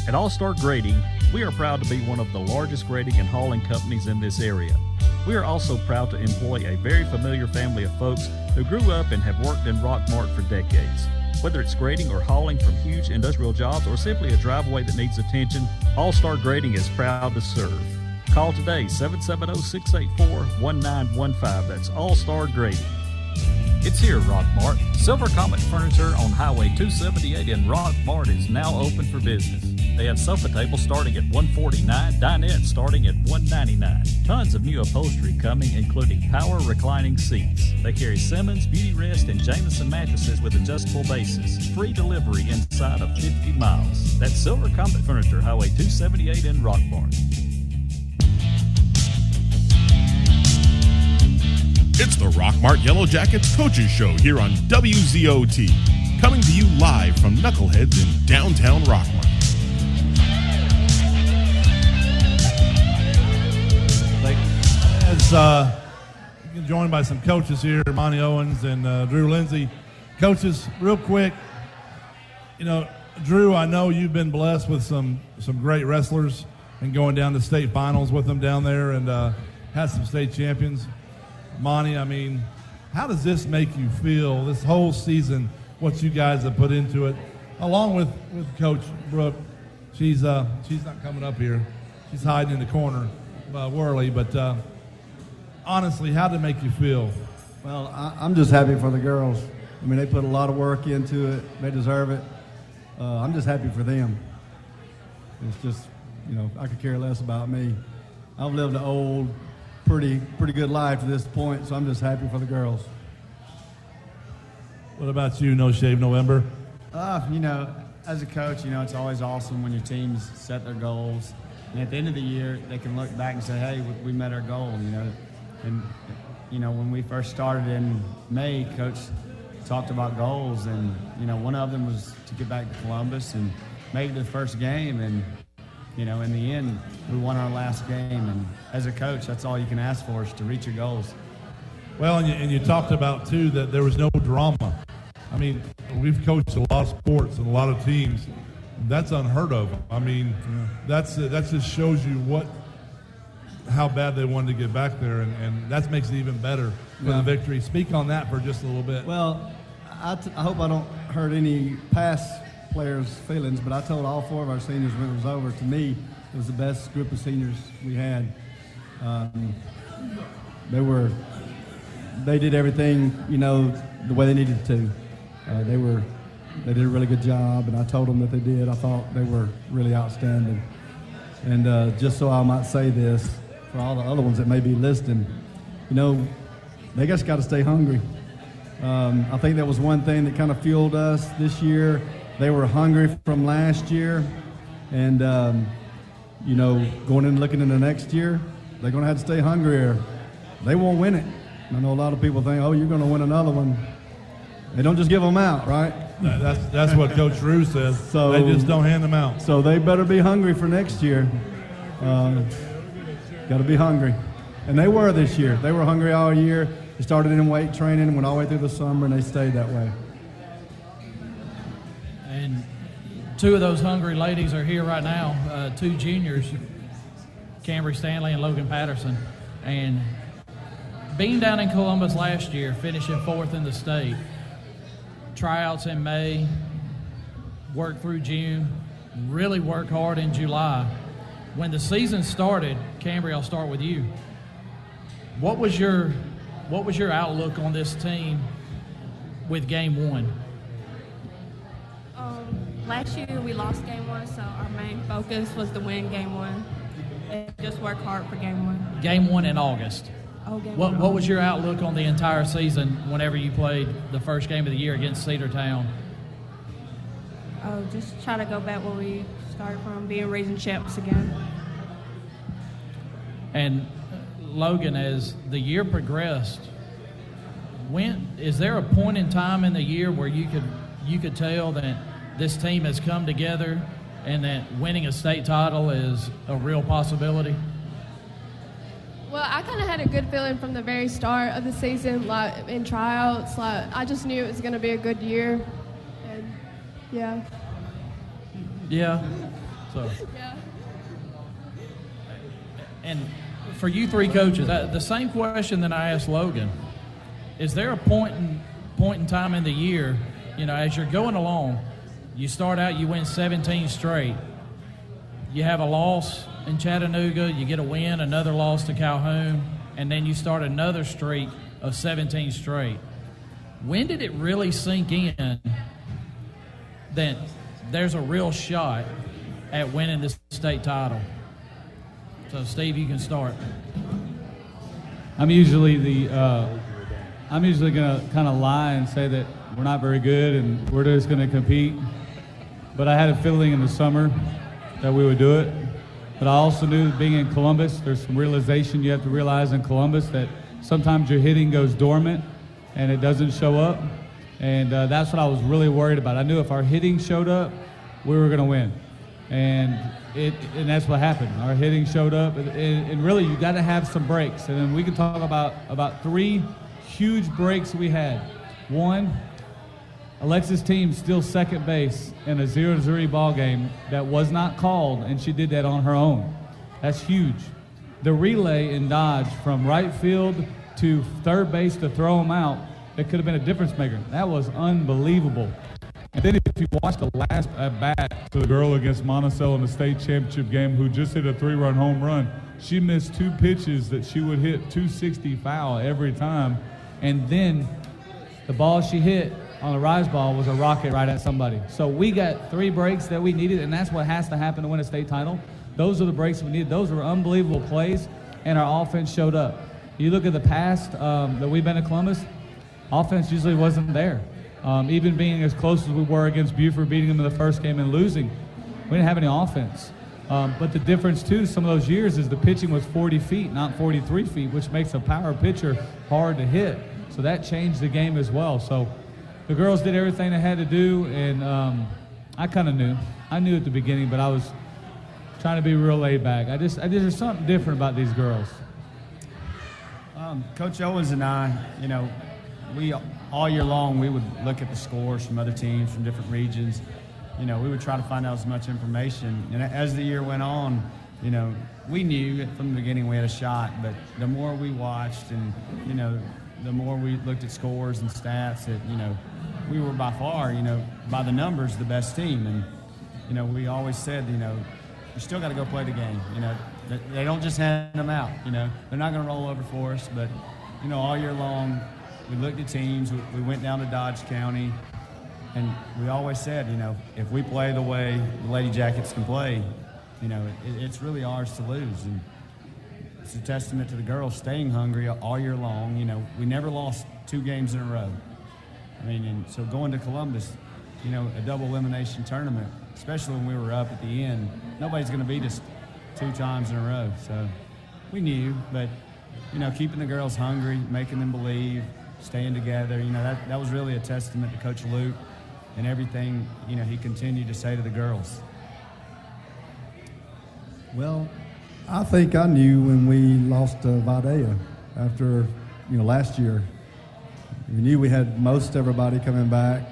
At All-Star Grading, we are proud to be one of the largest grading and hauling companies in this area. We are also proud to employ a very familiar family of folks who grew up and have worked in Rockmart for decades. Whether it's grading or hauling from huge industrial jobs or simply a driveway that needs attention, All-Star Grading is proud to serve. Call today, 770-684-1915. That's All-Star Grading. It's here, Rockmart. Silver Comet Furniture on Highway 278 in Rockmart is now open for business. They have sofa tables starting at $149, dinette starting at $199. Tons of new upholstery coming, including power reclining seats. They carry Simmons, Beauty Rest, and Jameson mattresses with adjustable bases. Free delivery inside of 50 miles. That's Silver Comet Furniture, Highway 278 in Rockmart. It's the Rockmart Yellow Jackets Coaches Show here on WZOT. Coming to you live from Knuckleheads in downtown Rockmart. As joined by some coaches here, Monty Owens and Drew Lindsay. Coaches, real quick, you know, Drew, I know you've been blessed with some great wrestlers and going down to state finals with them down there and had some state champions. Monty, I mean, how does this make you feel, this whole season, what you guys have put into it, along with Coach Brooke? She's not coming up here. She's hiding in the corner, Worley, but honestly, how did it make you feel? Well, I'm just happy for the girls. I mean, they put a lot of work into it. They deserve it. I'm just happy for them. It's just, you know, I could care less about me. I've lived an old, pretty good life to this point, so I'm just happy for the girls. What about you, No Shave November? You know, as a coach, you know, it's always awesome when your teams set their goals. And at the end of the year, they can look back and say, hey, we met our goal, you know. And, you know, when we first started in May, Coach talked about goals. And, you know, one of them was to get back to Columbus and make it the first game. And, you know, in the end, we won our last game. And as a coach, that's all you can ask for is to reach your goals. Well, and you talked about, too, that there was no drama. I mean, we've coached a lot of sports and a lot of teams. That's unheard of. I mean, that just shows you how bad they wanted to get back there, and that makes it even better for the victory. Speak on that for just a little bit. Well, I hope I don't hurt any past players' feelings, but I told all four of our seniors when it was over, to me, it was the best group of seniors we had. They did everything, you know, the way they needed to. They did a really good job, and I told them that they did. I thought they were really outstanding. And just so I might say this, for all the other ones that may be listening, you know, they just got to stay hungry. I think that was one thing that kind of fueled us this year. They were hungry from last year, and you know, going in and looking into next year, they're going to have to stay hungrier. They won't win it. I know a lot of people think, oh, you're going to win another one. They don't just give them out, right? That's what Coach Rue says. So they just don't hand them out. So they better be hungry for next year. Got to be hungry. And they were this year. They were hungry all year. They started in weight training, went all the way through the summer, and they stayed that way. And two of those hungry ladies are here right now, two juniors, Cambry Stanley and Logan Patterson. And being down in Columbus last year, finishing 4th in the state, tryouts in May, worked through June, really worked hard in July. When the season started, Cambry, I'll start with you. What was your outlook on this team with game 1? Last year we lost game 1, so our main focus was to win game 1 and just work hard for game 1. Game 1 in August. Oh, game What 1. was your outlook on the entire season whenever you played the first game of the year against Cedartown? Oh, just try to go back where we started from, being region champs again. And Logan, as the year progressed, is there a point in time in the year where you could tell that this team has come together and that winning a state title is a real possibility? Well, I kind of had a good feeling from the very start of the season, like in tryouts. Like I just knew it was going to be a good year, and yeah. Yeah. So. Yeah. And for you three coaches, the same question that I asked Logan: is there a point in time in the year, you know, as you're going along, you start out, you win 17 straight, you have a loss in Chattanooga, you get a win, another loss to Calhoun, and then you start another streak of 17 straight. When did it really sink in that there's a real shot at winning this state title? So, Steve, you can start. I'm usually going to kind of lie and say that we're not very good and we're just going to compete. But I had a feeling in the summer that we would do it. But I also knew that being in Columbus, there's some realization you have to realize in Columbus that sometimes your hitting goes dormant and it doesn't show up. And that's what I was really worried about. I knew if our hitting showed up, we were going to win. And that's what happened. Our hitting showed up. And really, you got to have some breaks. And then we can talk about 3 huge breaks we had. One, Alexis team still second base in a 0-0 ball game that was not called, and she did that on her own. That's huge. The relay in Dodge from right field to third base to throw them out, that could have been a difference maker. That was unbelievable. And then if you watch the last at bat to the girl against Monticello in the state championship game who just hit a 3-run home run, she missed 2 pitches that she would hit 260 foul every time. And then the ball she hit on the rise ball was a rocket right at somebody. So we got 3 breaks that we needed, and that's what has to happen to win a state title. Those are the breaks we needed. Those were unbelievable plays, and our offense showed up. You look at the past that we've been at Columbus, offense usually wasn't there. Even being as close as we were against Buford, beating them in the first game and losing, we didn't have any offense. But the difference, too, some of those years is the pitching was 40 feet, not 43 feet, which makes a power pitcher hard to hit. So that changed the game as well. So the girls did everything they had to do, and I kind of knew. I knew at the beginning, but I was trying to be real laid back. There's something different about these girls. Coach Owens and I, you know, we all year long we would look at the scores from other teams from different regions. You know, we would try to find out as much information. And as the year went on, you know, we knew from the beginning we had a shot, but the more we watched and, you know, the more we looked at scores and stats, that, you know, we were by far, you know, by the numbers, the best team. And, you know, we always said, you know, you still got to go play the game. You know, they don't just hand them out. You know, they're not going to roll over for us. But, you know, all year long, we looked at teams. We went down to Dodge County, and we always said, you know, if we play the way the Lady Jackets can play, you know, it's really ours to lose. And it's a testament to the girls staying hungry all year long. You know, we never lost 2 games in a row. I mean, and so going to Columbus, you know, a double elimination tournament, especially when we were up at the end, nobody's going to beat us 2 times in a row. So we knew, but, you know, keeping the girls hungry, making them believe, staying together, you know, that was really a testament to Coach Luke and everything, you know, he continued to say to the girls. Well, I think I knew when we lost to Vidalia after, you know, last year. We knew we had most everybody coming back.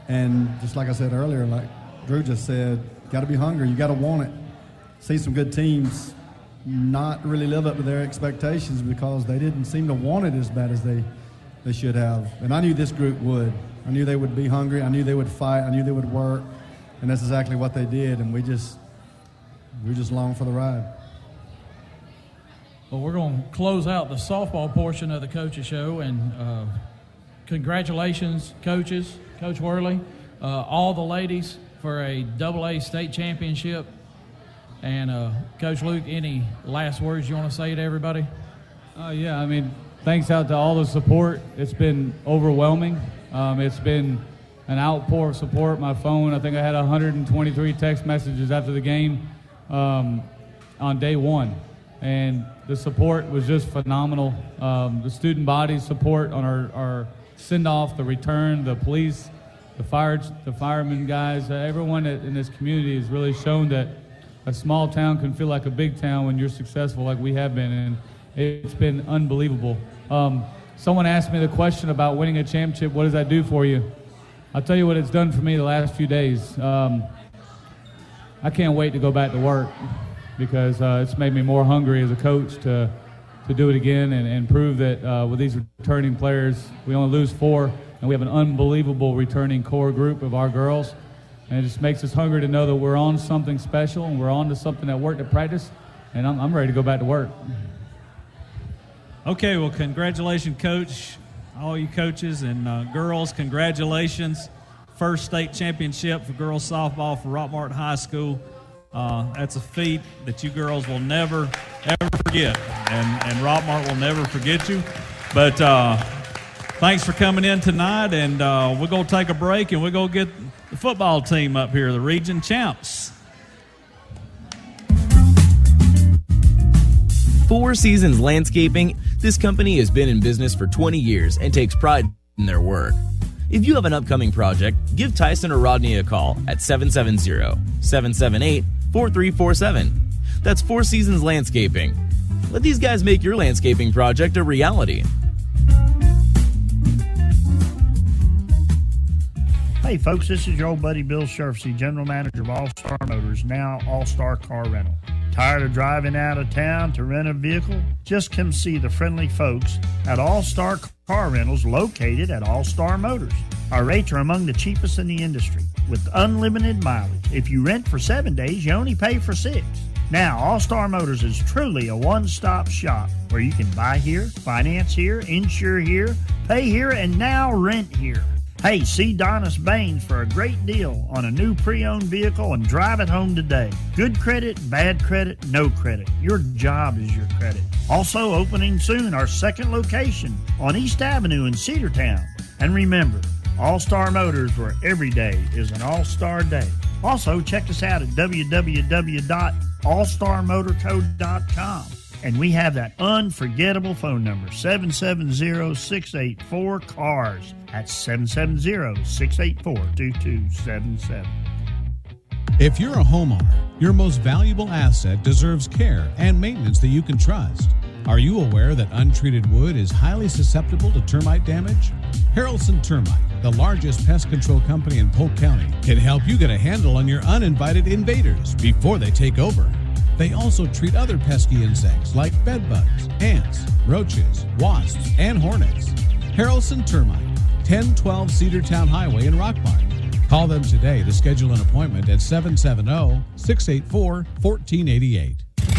And just like I said earlier, like Drew just said, got to be hungry. You got to want it. See some good teams not really live up to their expectations because they didn't seem to want it as bad as they should have. And I knew this group would. I knew they would be hungry. I knew they would fight. I knew they would work. And that's exactly what they did. And we just longed for the ride. Well, we're going to close out the softball portion of the Coaches Show. And congratulations, coaches, Coach Worley, all the ladies for a AA state championship. And Coach Luke, any last words you want to say to everybody? Yeah, I mean, thanks out to all the support. It's been overwhelming. It's been an outpour of support. My phone, I think I had 123 text messages after the game on day one. And the support was just phenomenal. The student body support on our send-off, the return, the police, the firemen guys, everyone in this community has really shown that a small town can feel like a big town when you're successful like we have been, and it's been unbelievable. Someone asked me the question about winning a championship, what does that do for you? I'll tell you what it's done for me the last few days. I can't wait to go back to work because it's made me more hungry as a coach to do it again and prove that with these returning players, we only lose 4, and we have an unbelievable returning core group of our girls. And it just makes us hungry to know that we're on something special and we're on to something that worked at practice, and I'm ready to go back to work. Okay, well, congratulations, Coach, all you coaches and girls, congratulations. First state championship for girls softball for Rockmart High School. That's a feat that you girls will never, ever forget, and Rockmart will never forget you. But thanks for coming in tonight, and we're going to take a break, and we're going to get the football team up here, the region champs. Four Seasons Landscaping. This company has been in business for 20 years and takes pride in their work. If you have an upcoming project, give Tyson or Rodney a call at 770-778-4347. That's Four Seasons Landscaping. Let these guys make your landscaping project a reality. Hey folks, this is your old buddy Bill Shurfsey, General Manager of All Star Motors, now All Star Car Rental. Tired of driving out of town to rent a vehicle? Just come see the friendly folks at All Star Car Rentals located at All Star Motors. Our rates are among the cheapest in the industry with unlimited mileage. If you rent for 7 days, you only pay for 6. Now, All Star Motors is truly a one-stop shop where you can buy here, finance here, insure here, pay here, and now rent here. Hey, see Donis Baines for a great deal on a new pre-owned vehicle and drive it home today. Good credit, bad credit, no credit. Your job is your credit. Also opening soon our second location on East Avenue in Cedartown. And remember, All-Star Motors, where every day is an all-star day. Also, check us out at www.allstarmotorco.com. And we have that unforgettable phone number, 770-684-CARS. That's 770-684-2277. If you're a homeowner, your most valuable asset deserves care and maintenance that you can trust. Are you aware that untreated wood is highly susceptible to termite damage? Harrelson Termite, the largest pest control company in Polk County, can help you get a handle on your uninvited invaders before they take over. They also treat other pesky insects like bedbugs, ants, roaches, wasps, and hornets. Harrelson Termite, 1012 Cedartown Highway in Rockmart. Call them today to schedule an appointment at 770-684-1488.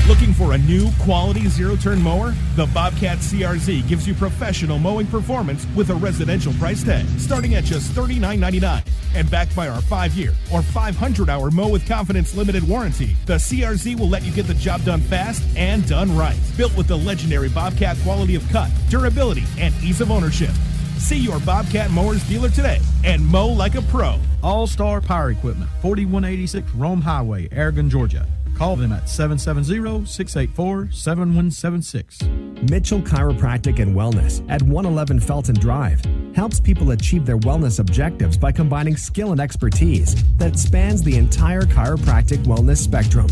Looking for a new quality zero-turn mower? The Bobcat CRZ gives you professional mowing performance with a residential price tag, starting at just $39.99. And backed by our 5-year or 500-hour Mow with Confidence limited warranty, the CRZ will let you get the job done fast and done right. Built with the legendary Bobcat quality of cut, durability, and ease of ownership. See your Bobcat Mowers dealer today and mow like a pro. All-Star Power Equipment, 4186 Rome Highway, Aragon, Georgia. Call them at 770-684-7176. Mitchell Chiropractic and Wellness at 111 Felton Drive helps people achieve their wellness objectives by combining skill and expertise that spans the entire chiropractic wellness spectrum.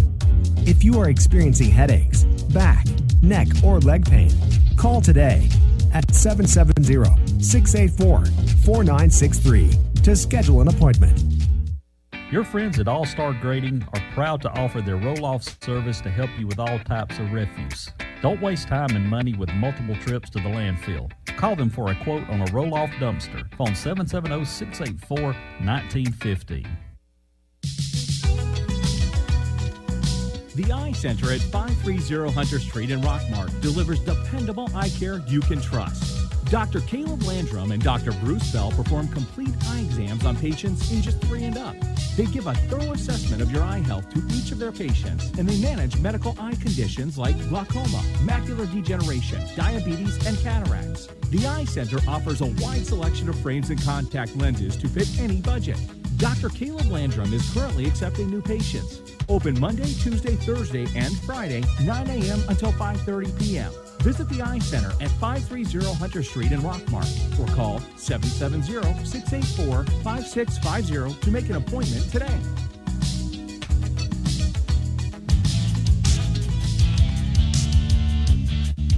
If you are experiencing headaches, back, neck, or leg pain, call today at 770-684-4963 to schedule an appointment. Your friends at All Star Grading are proud to offer their roll-off service to help you with all types of refuse. Don't waste time and money with multiple trips to the landfill. Call them for a quote on a roll-off dumpster. Phone 770-684-1915. The Eye Center at 530 Hunter Street in Rockmart delivers dependable eye care you can trust. Dr. Caleb Landrum and Dr. Bruce Bell perform complete eye exams on patients ages 3 and up. They give a thorough assessment of your eye health to each of their patients, and they manage medical eye conditions like glaucoma, macular degeneration, diabetes, and cataracts. The Eye Center offers a wide selection of frames and contact lenses to fit any budget. Dr. Caleb Landrum is currently accepting new patients. Open Monday, Tuesday, Thursday, and Friday, 9 a.m. until 5:30 p.m. Visit the Eye Center at 530 Hunter Street in Rockmart or call 770-684-5650 to make an appointment today.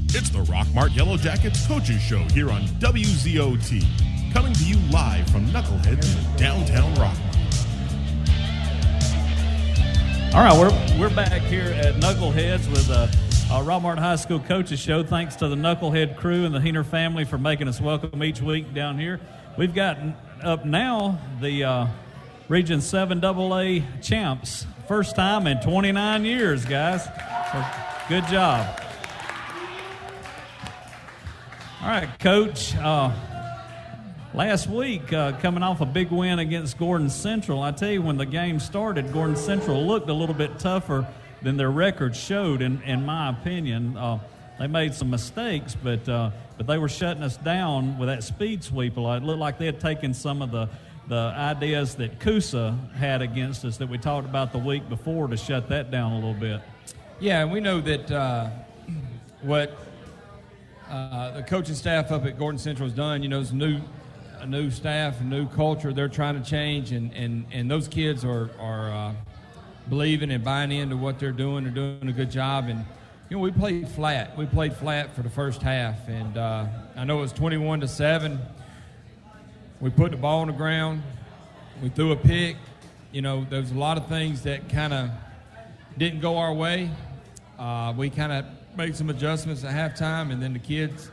It's the Rockmart Yellow Jackets Coaches Show here on WZOT. Coming to you live from Knuckleheads in downtown Rockmart. All right, we're back here at Knuckleheads with Rockmart High School Coaches Show. Thanks to the Knucklehead crew and the Heener family for making us welcome each week down here. We've got up now the Region 7 AA champs. First time in 29 years, guys. Good job. All right, Coach. Last week, coming off a big win against Gordon Central, I tell you, when the game started, Gordon Central looked a little bit tougher than their record showed, in my opinion. They made some mistakes, but they were shutting us down with that speed sweep a lot. It looked like they had taken some of the ideas that Coosa had against us that we talked about the week before to shut that down a little bit. Yeah, and we know that what the coaching staff up at Gordon Central has done, is a new staff, a new culture they're trying to change, and those kids are believing and buying into what they're doing. They're doing a good job, and we played flat. We played flat for the first half, and I know it was 21-7. We put the ball on the ground. We threw a pick. There was a lot of things that kind of didn't go our way. We kind of made some adjustments at halftime, and then the kids,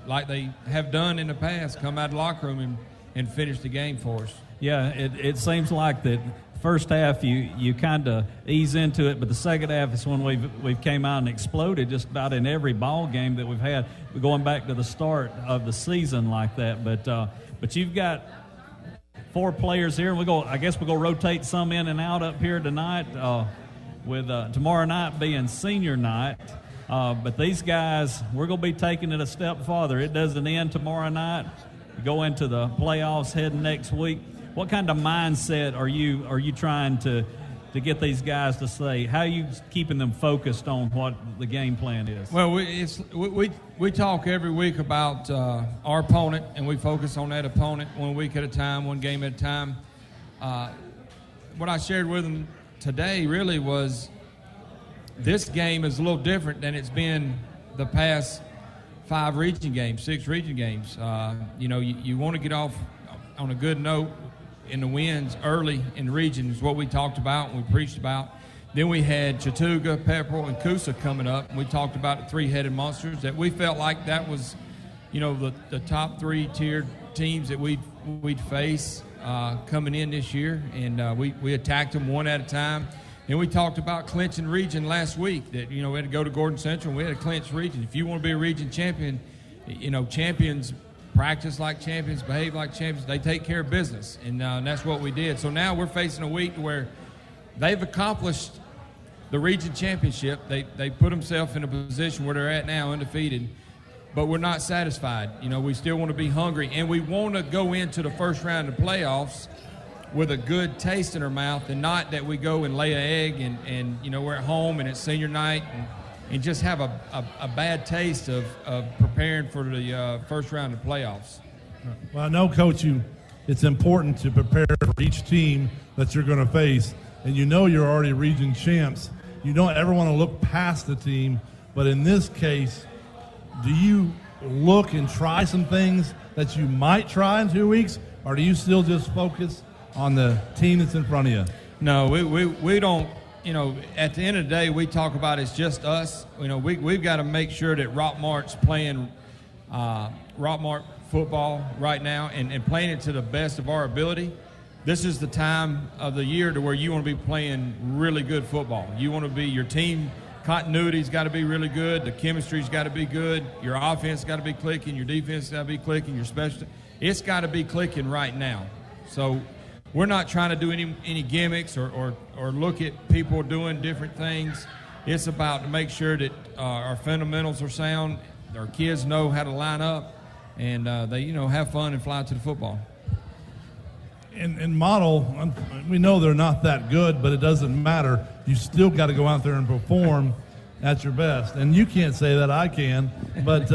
like they have done in the past, come out of the locker room and finish the game for us. Yeah, it seems like that first half you kind of ease into it, but the second half is when we've came out and exploded just about in every ball game that we've had, going back to the start of the season like that. But you've got 4 players here, and I guess we'll go rotate some in and out up here tonight, with tomorrow night being senior night. But these guys, we're going to be taking it a step farther. It doesn't end tomorrow night. We go into the playoffs heading next week. What kind of mindset are you trying to get these guys to say? How are you keeping them focused on what the game plan is? Well, we talk every week about our opponent, and we focus on that opponent 1 week at a time, 1 game at a time. What I shared with them today really was this game is a little different than it's been the past 6 region games. You want to get off on a good note in the wins early in the region is what we talked about and we preached about. Then we had Chattooga, Pepperell, and Coosa coming up, and we talked about the 3-headed monsters that we felt like that was, the top 3-tiered teams that we'd face coming in this year, and we attacked them one at a time. And we talked about clinching region last week, that, we had to go to Gordon Central, and we had to clinch region. If you want to be a region champion, champions practice like champions, behave like champions. They take care of business, and that's what we did. So now we're facing a week where they've accomplished the region championship. They put themselves in a position where they're at now, undefeated, but we're not satisfied. We still want to be hungry, and we want to go into the first round of the playoffs with a good taste in our mouth, and not that we go and lay an egg and you know, we're at home and it's senior night and just have a bad taste of preparing for the first round of playoffs. Well, I know, Coach, it's important to prepare for each team that you're going to face, and you know you're already region champs. You don't ever want to look past the team, but in this case, do you look and try some things that you might try in 2 weeks, or do you still just focus on the team that's in front of you? No, we don't. You know, at the end of the day, we talk about it's just us. You know, we've got to make sure that Rockmart's playing Rockmart football right now and playing it to the best of our ability. This is the time of the year to where you want to be playing really good football. You want to be, your team continuity's got to be really good. The chemistry's got to be good. Your offense got to be clicking. Your defense got to be clicking. Your special, it's got to be clicking right now. So we're not trying to do any gimmicks or look at people doing different things. It's about to make sure that our fundamentals are sound. Our kids know how to line up, and they, you know, have fun and fly to the football. In Model, we know they're not that good, but it doesn't matter. You still got to go out there and perform at your best. And you can't say that, I can. But,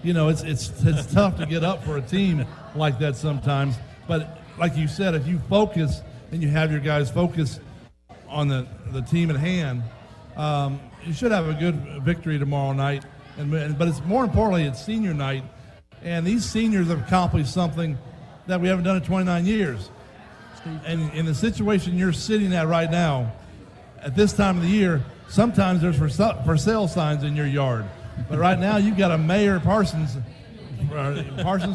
you know, it's tough to get up for a team like that sometimes. But like you said, if you focus and you have your guys focus on the team at hand, you should have a good victory tomorrow night. But it's more importantly, it's senior night. And these seniors have accomplished something that we haven't done in 29 years. And in the situation you're sitting at right now, at this time of the year, sometimes there's for sale signs in your yard. But right now you've got a Mayor Parsons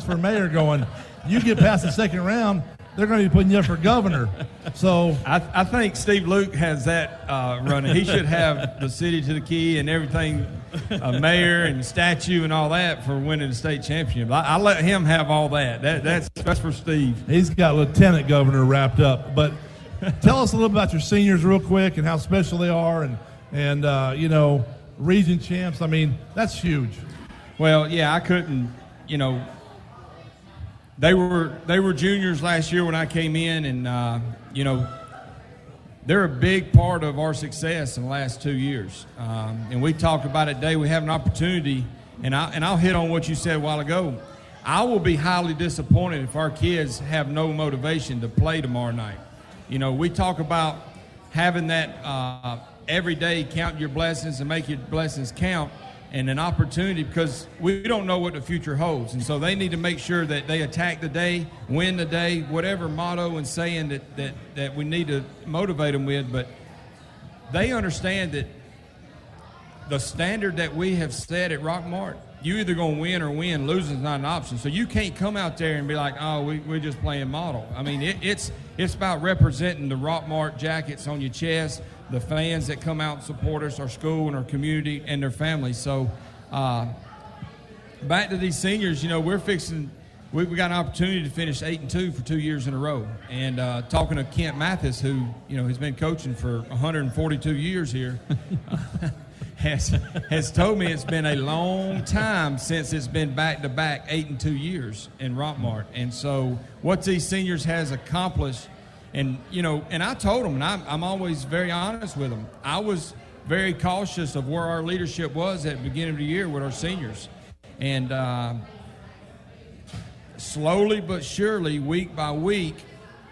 for mayor going, you get past the second round, they're going to be putting you up for governor. So I think Steve Luke has that running. He should have the city to the key and everything, a mayor and statue and all that for winning the state championship. I let him have all that. That's for Steve. He's got lieutenant governor wrapped up. But tell us a little about your seniors real quick and how special they are and you know, region champs. I mean, that's huge. Well, yeah, I couldn't, you know, they were juniors last year when I came in, and you know, they're a big part of our success in the last 2 years. And we talk about it today. We have an opportunity, and I'll hit on what you said a while ago. I will be highly disappointed if our kids have no motivation to play tomorrow night. You know, we talk about having that every day, count your blessings and make your blessings count, and an opportunity, because we don't know what the future holds. And so they need to make sure that they attack the day, win the day, whatever motto and saying that we need to motivate them with. But they understand that the standard that we have set at Rockmart, you either going to win or win. Losing is not an option. So you can't come out there and be like, oh, we're just playing model. I mean, it's about representing the Rockmart jackets on your chest, the fans that come out and support us, our school and our community and their families. So back to these seniors, you know, we got an opportunity to finish 8-2 for 2 years in a row. And talking to Kent Mathis, who, you know, has been coaching for 142 years here, has told me it's been a long time since it's been back-to-back 8-2 years in Rockmart. And so what these seniors has accomplished, and, you know, and I told them, and I'm always very honest with them, I was very cautious of where our leadership was at the beginning of the year with our seniors. And slowly but surely, week by week,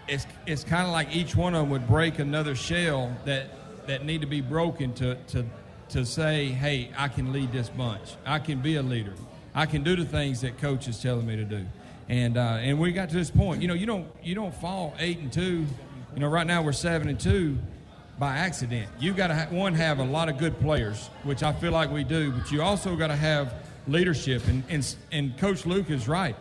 it's kind of like each one of them would break another shell that need to be broken to say, hey, I can lead this bunch. I can be a leader. I can do the things that Coach is telling me to do. And we got to this point. You know, you don't fall 8-2. You know, right now we're 7-2 by accident. You got to have a lot of good players, which I feel like we do. But you also got to have leadership. And Coach Luke is right.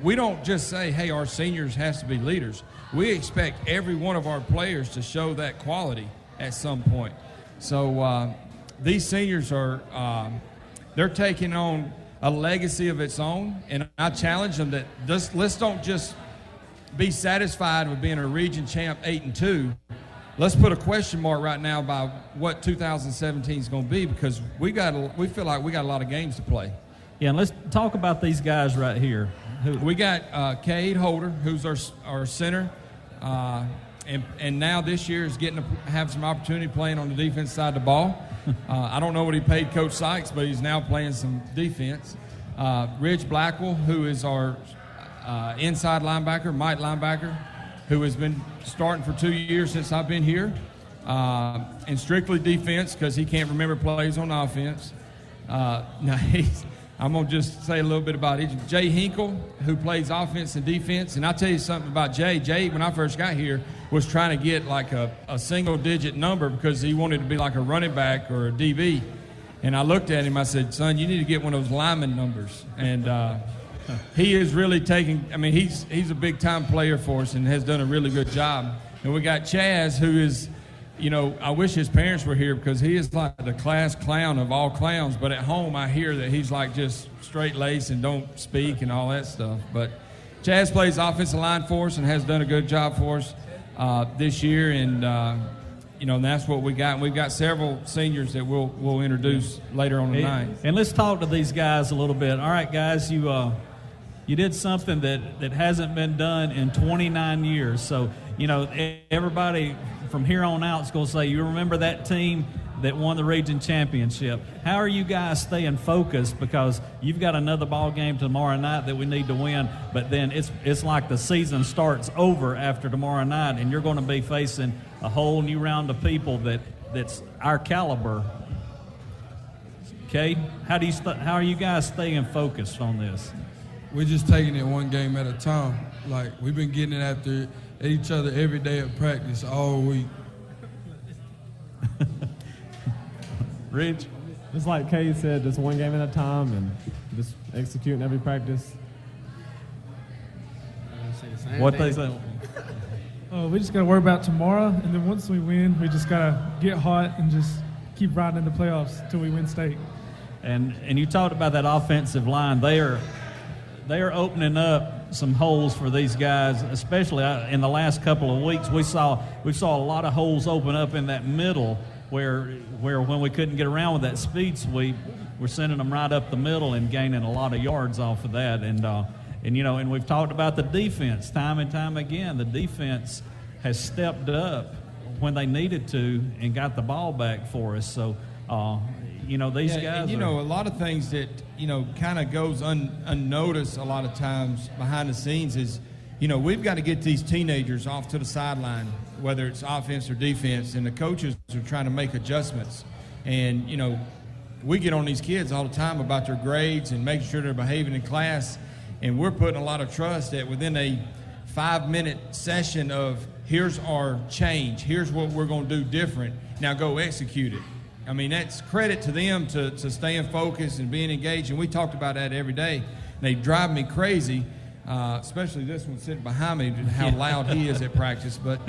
We don't just say, hey, our seniors has to be leaders. We expect every one of our players to show that quality at some point. So these seniors are they're taking on a legacy of its own, and I challenge them that let's don't just be satisfied with being a region champ 8-2. Let's put a question mark right now by what 2017 is going to be, because we feel like we got a lot of games to play. Yeah, and let's talk about these guys right here. We got Cade Holder, who's our center. And now this year is getting to have some opportunity playing on the defense side of the ball. I don't know what he paid Coach Sykes, but he's now playing some defense. Rich Blackwell, who is our inside linebacker, Mike linebacker, who has been starting for 2 years since I've been here, and strictly defense because he can't remember plays on offense. I'm going to just say a little bit about each. Jay Hinkle, who plays offense and defense. And I'll tell you something about Jay. Jay, when I first got here, was trying to get like a single-digit number because he wanted to be like a running back or a DB. And I looked at him, I said, son, you need to get one of those lineman numbers. And he is really taking – I mean, he's a big-time player for us and has done a really good job. And we got Chaz, who is – you know, I wish his parents were here because he is like the class clown of all clowns. But at home, I hear that he's like just straight-laced and don't speak and all that stuff. But Chaz plays offensive line for us and has done a good job for us this year. And, you know, and that's what we got. And we've got several seniors that we'll introduce later on tonight. And let's talk to these guys a little bit. All right, guys, you did something that hasn't been done in 29 years. So, you know, everybody from here on out is going to say, you remember that team that won the region championship. How are you guys staying focused? Because you've got another ball game tomorrow night that we need to win, but then it's like the season starts over after tomorrow night, and you're going to be facing a whole new round of people that's our caliber. Okay? How are you guys staying focused on this? We're just taking it one game at a time. Like, we've been getting it after each other every day at practice all week. Rich? Just like Kay said, just one game at a time and just executing every practice. What they say? We just got to worry about tomorrow, and then once we win, we just got to get hot and just keep riding in the playoffs until we win state. And you talked about that offensive line. They are opening up some holes for these guys, especially in the last couple of weeks. We saw a lot of holes open up in that middle where when we couldn't get around with that speed sweep, we're sending them right up the middle and gaining a lot of yards off of that. And you know, and we've talked about the defense time and time again. The defense has stepped up when they needed to and got the ball back for us. So, you know, these guys and, you know, a lot of things that, you know, kind of goes unnoticed a lot of times behind the scenes is, you know, we've got to get these teenagers off to the sideline, whether it's offense or defense, and the coaches are trying to make adjustments. And, you know, we get on these kids all the time about their grades and making sure they're behaving in class, and we're putting a lot of trust that within a 5-minute session of here's our change, here's what we're going to do different, now go execute it. I mean, that's credit to them to staying focused and being engaged, and we talked about that every day. And they drive me crazy, especially this one sitting behind me, how loud he is at practice. But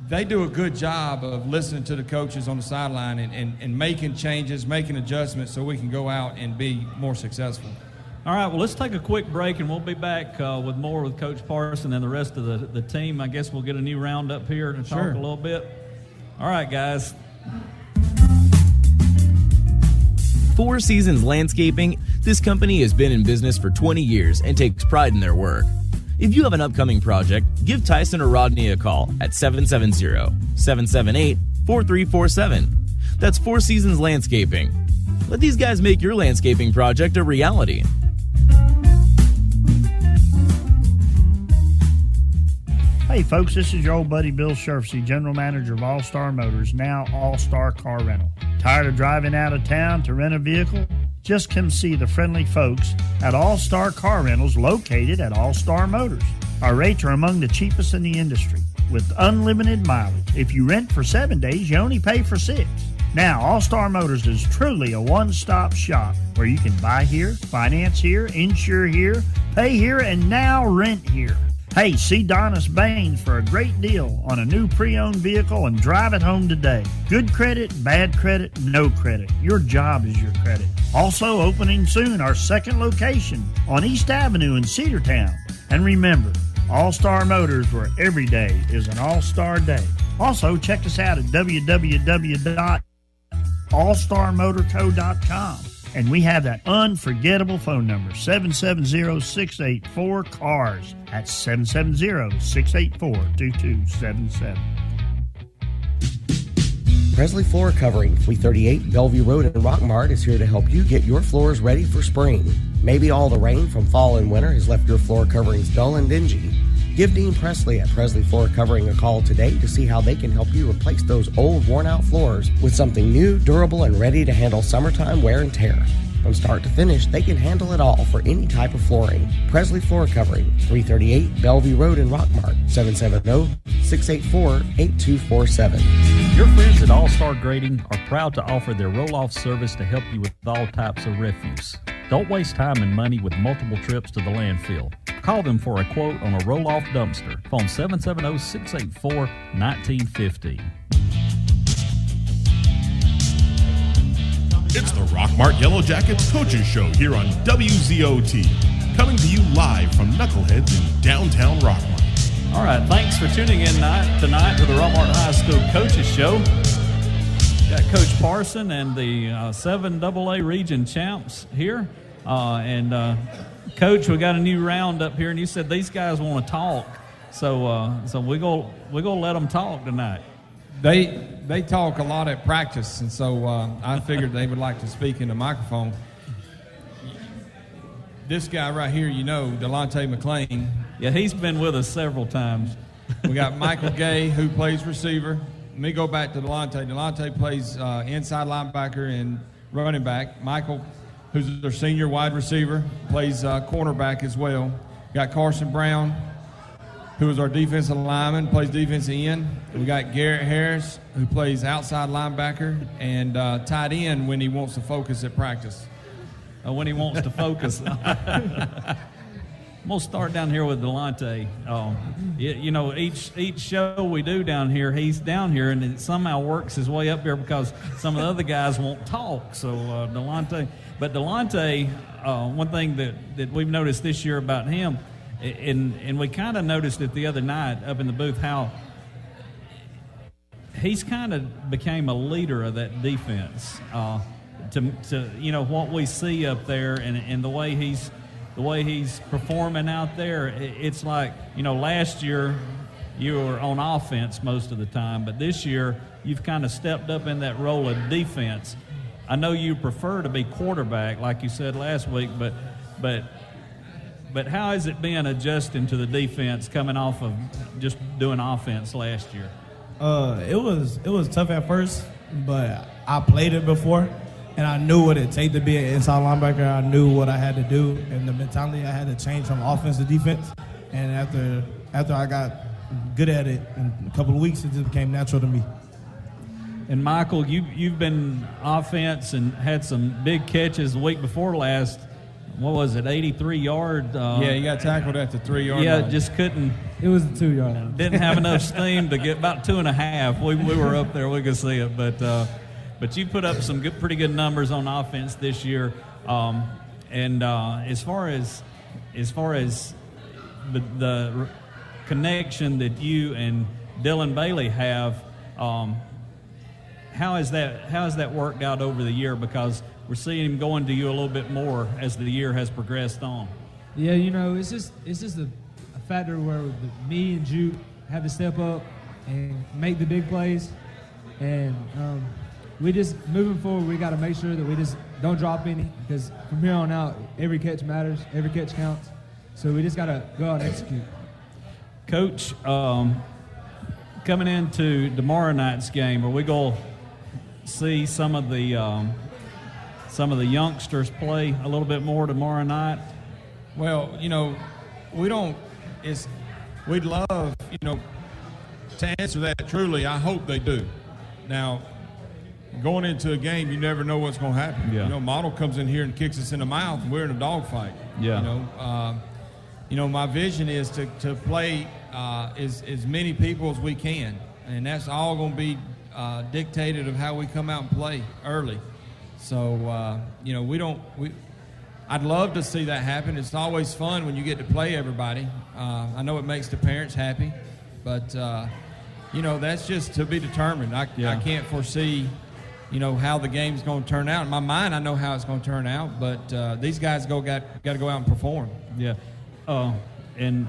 they do a good job of listening to the coaches on the sideline and making changes, making adjustments so we can go out and be more successful. All right, well, let's take a quick break, and we'll be back with more with Coach Parson and the rest of the team. I guess we'll get a new round up here to talk a little bit. All right, guys. Four Seasons Landscaping. This company has been in business for 20 years and takes pride in their work. If you have an upcoming project, give Tyson or Rodney a call at 770-778-4347. That's Four Seasons Landscaping. Let these guys make your landscaping project a reality. Hey folks, this is your old buddy Bill Scherfsey, General Manager of All Star Motors, now All Star Car Rental. Tired of driving out of town to rent a vehicle? Just come see the friendly folks at All Star Car Rentals located at All Star Motors. Our rates are among the cheapest in the industry with unlimited mileage. If you rent for 7 days, you only pay for 6. Now, All Star Motors is truly a one-stop shop where you can buy here, finance here, insure here, pay here, and now rent here. Hey, see Donis Baines for a great deal on a new pre-owned vehicle and drive it home today. Good credit, bad credit, no credit. Your job is your credit. Also opening soon our second location on East Avenue in Cedartown. And remember, All-Star Motors, where every day is an all-star day. Also, check us out at www.allstarmotorco.com. And we have that unforgettable phone number, 770-684-CARS. That's 770-684-2277. Presley Floor Covering, 338 Bellevue Road in Rockmart is here to help you get your floors ready for spring. Maybe all the rain from fall and winter has left your floor coverings dull and dingy. Give Dean Presley at Presley Floor Covering a call today to see how they can help you replace those old, worn-out floors with something new, durable, and ready to handle summertime wear and tear. From start to finish, they can handle it all for any type of flooring. Presley Floor Covering, 338 Bellevue Road in Rockmart, 770-684-8247. Your friends at All Star Grading are proud to offer their roll-off service to help you with all types of refuse. Don't waste time and money with multiple trips to the landfill. Call them for a quote on a roll-off dumpster. Phone 770-684-1915. It's the Rockmart Yellow Jackets Coaches Show here on WZOT. Coming to you live from Knuckleheads in downtown Rockmart. All right, thanks for tuning in tonight to the Rockmart High School Coaches Show. Got Coach Parson and the 7AA region champs here. Coach, we got a new round up here, and you said these guys want to talk. So we're gonna let them talk tonight. They talk a lot at practice, and so I figured they would like to speak in the microphone. This guy right here, Delonte McClain. Yeah, he's been with us several times. We got Michael Gay, who plays receiver. Let me go back to Delonte. Delonte plays inside linebacker and running back. Michael, who's their senior wide receiver, plays cornerback as well. Got Carson Brown, who is our defensive lineman, plays defensive end. We got Garrett Harris, who plays outside linebacker and tight end when he wants to focus at practice. When he wants to focus. I'm going to start down here with Delonte. Each show we do down here, he's down here, and it somehow works his way up here because some of the other guys won't talk. So Delonte, one thing that we've noticed this year about him, and we kind of noticed it the other night up in the booth, how he's kind of became a leader of that defense. To what we see up there and the way he's performing out there, it's like, last year you were on offense most of the time, but this year you've kind of stepped up in that role of defense. I know you prefer to be quarterback, like you said last week, but how has it been adjusting to the defense coming off of just doing offense last year? It was tough at first, but I played it before. And I knew what it take to be an inside linebacker. I knew what I had to do, and the mentality I had to change from offense to defense. And after I got good at it in a couple of weeks, it just became natural to me. And Michael, you've been offense and had some big catches the week before last. What was it, 83-yard? You got tackled at the 3-yard line. line. Just couldn't. It was a 2-yard line. Didn't have enough steam to get about 2.5. We were up there. We could see it, But you put up some pretty good numbers on offense this year, as far as the connection that you and Dylan Bailey have, how has that worked out over the year? Because we're seeing him going to you a little bit more as the year has progressed on. Yeah, it's just a factor where me and Juke have to step up and make the big plays, and. We just, moving forward, we got to make sure that we just don't drop any, because from here on out, every catch matters, every catch counts. So we just got to go out and execute. Coach, coming into tomorrow night's game, are we going to see some of the youngsters play a little bit more tomorrow night? Well, we'd love, to answer that truly, I hope they do. Now, going into a game, you never know what's going to happen. Yeah. Model comes in here and kicks us in the mouth, and we're in a dogfight. Yeah. My vision is to play as many people as we can, and that's all going to be dictated of how we come out and play early. So, I'd love to see that happen. It's always fun when you get to play everybody. I know it makes the parents happy, but that's just to be determined. I can't foresee how the game's going to turn out. In my mind, I know how it's going to turn out, but these guys got to go out and perform. Yeah. And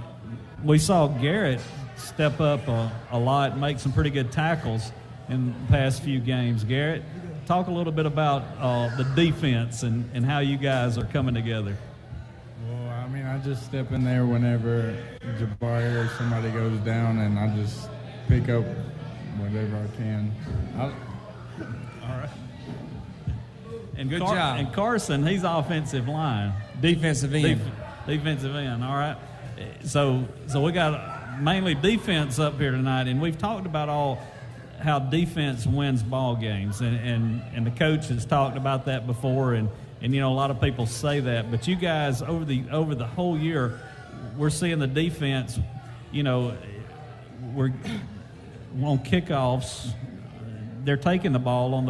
we saw Garrett step up a lot, make some pretty good tackles in the past few games. Garrett, talk a little bit about the defense and how you guys are coming together. Well, I mean, I just step in there whenever Jabari or somebody goes down, and I just pick up whatever I can. All right. And Good job. And Carson, he's offensive line. Defensive end. Defensive end, all right. So we got mainly defense up here tonight, and we've talked about how defense wins ball games, and the coach has talked about that before, and a lot of people say that, but you guys over the whole year, we're seeing the defense, we're on kickoffs, they're taking the ball on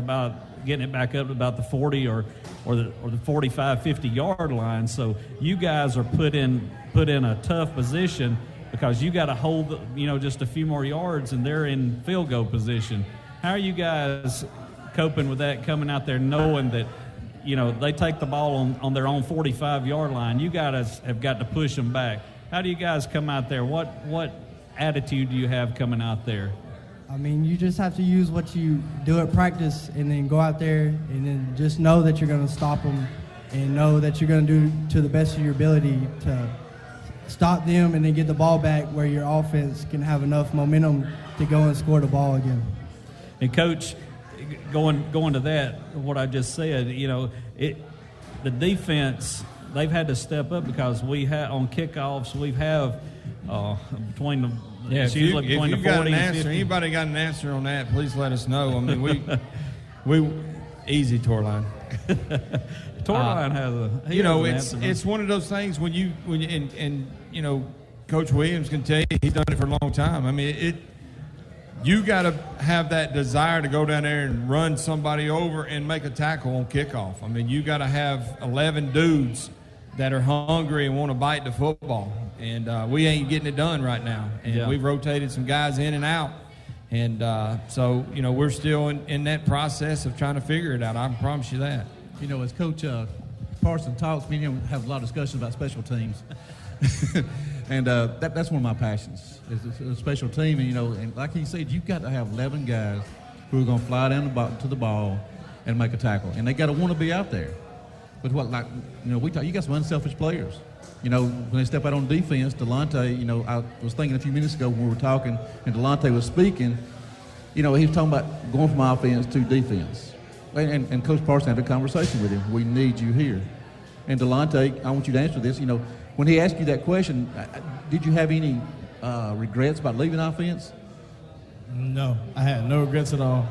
getting it back up to about the 40 or the 45, 50-yard line. So you guys are put in a tough position because you got to hold, just a few more yards, and they're in field goal position. How are you guys coping with that, coming out there knowing that, they take the ball on their own 45-yard line? You guys have got to push them back. How do you guys come out there? What attitude do you have coming out there? I mean, you just have to use what you do at practice and then go out there and then just know that you're going to stop them and know that you're going to do to the best of your ability to stop them and then get the ball back where your offense can have enough momentum to go and score the ball again. And, Coach, going to that, what I just said, the defense, they've had to step up because we have on kickoffs, we have between the if you've got an answer, anybody got an answer on that, please let us know. I mean, we easy Torline. Torline has it's one of those things when you Coach Williams can tell you he's done it for a long time. I mean, you got to have that desire to go down there and run somebody over and make a tackle on kickoff. I mean, you got to have 11 dudes that are hungry and want to bite the football. And we ain't getting it done right now. And we've rotated some guys in and out. And so, we're still in that process of trying to figure it out. I can promise you that. As Coach Parson talks, we have a lot of discussions about special teams. And that's one of my passions, is a special team. And, and like he said, you've got to have 11 guys who are going to fly down to the ball and make a tackle. And they got to want to be out there. But you got some unselfish players. When they step out on defense, Delonte, I was thinking a few minutes ago when we were talking and Delonte was speaking, he was talking about going from offense to defense. And Coach Parson had a conversation with him. We need you here. And Delonte, I want you to answer this. When he asked you that question, did you have any regrets about leaving offense? No, I had no regrets at all.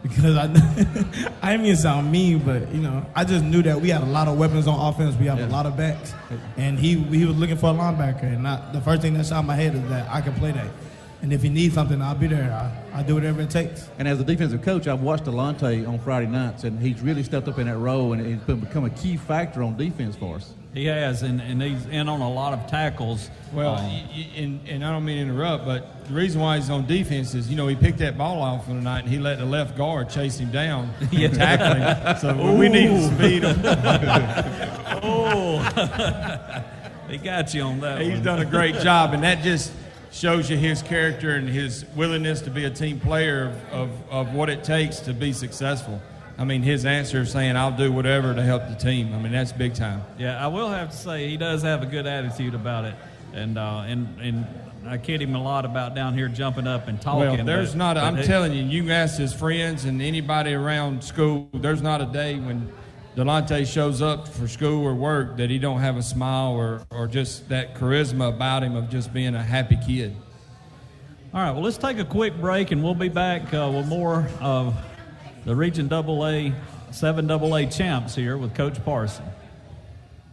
Because I didn't mean to sound mean, but, I just knew that we had a lot of weapons on offense. We have a lot of backs. And he was looking for a linebacker. And the first thing that shot in my head is that I can play that. And if he needs something, I'll be there. I'll do whatever it takes. And as a defensive coach, I've watched Delonte on Friday nights, and he's really stepped up in that role, and he's become a key factor on defense for us. He has, and he's in on a lot of tackles. Well, and I don't mean to interrupt, but the reason why he's on defense is, he picked that ball off on the night, and he let the left guard chase him down and tackle him. So we need to speed him. He got you on that. He's done a great job, and that just shows you his character and his willingness to be a team player of what it takes to be successful. I mean, his answer is saying, I'll do whatever to help the team. I mean, that's big time. Yeah, I will have to say he does have a good attitude about it. And I kid him a lot about down here jumping up and talking. Well, I'm telling you, you can ask his friends and anybody around school, there's not a day when Delonte shows up for school or work that he don't have a smile or just that charisma about him of just being a happy kid. All right, well, let's take a quick break, and we'll be back with more of the Region AA, 7AA champs here with Coach Parson.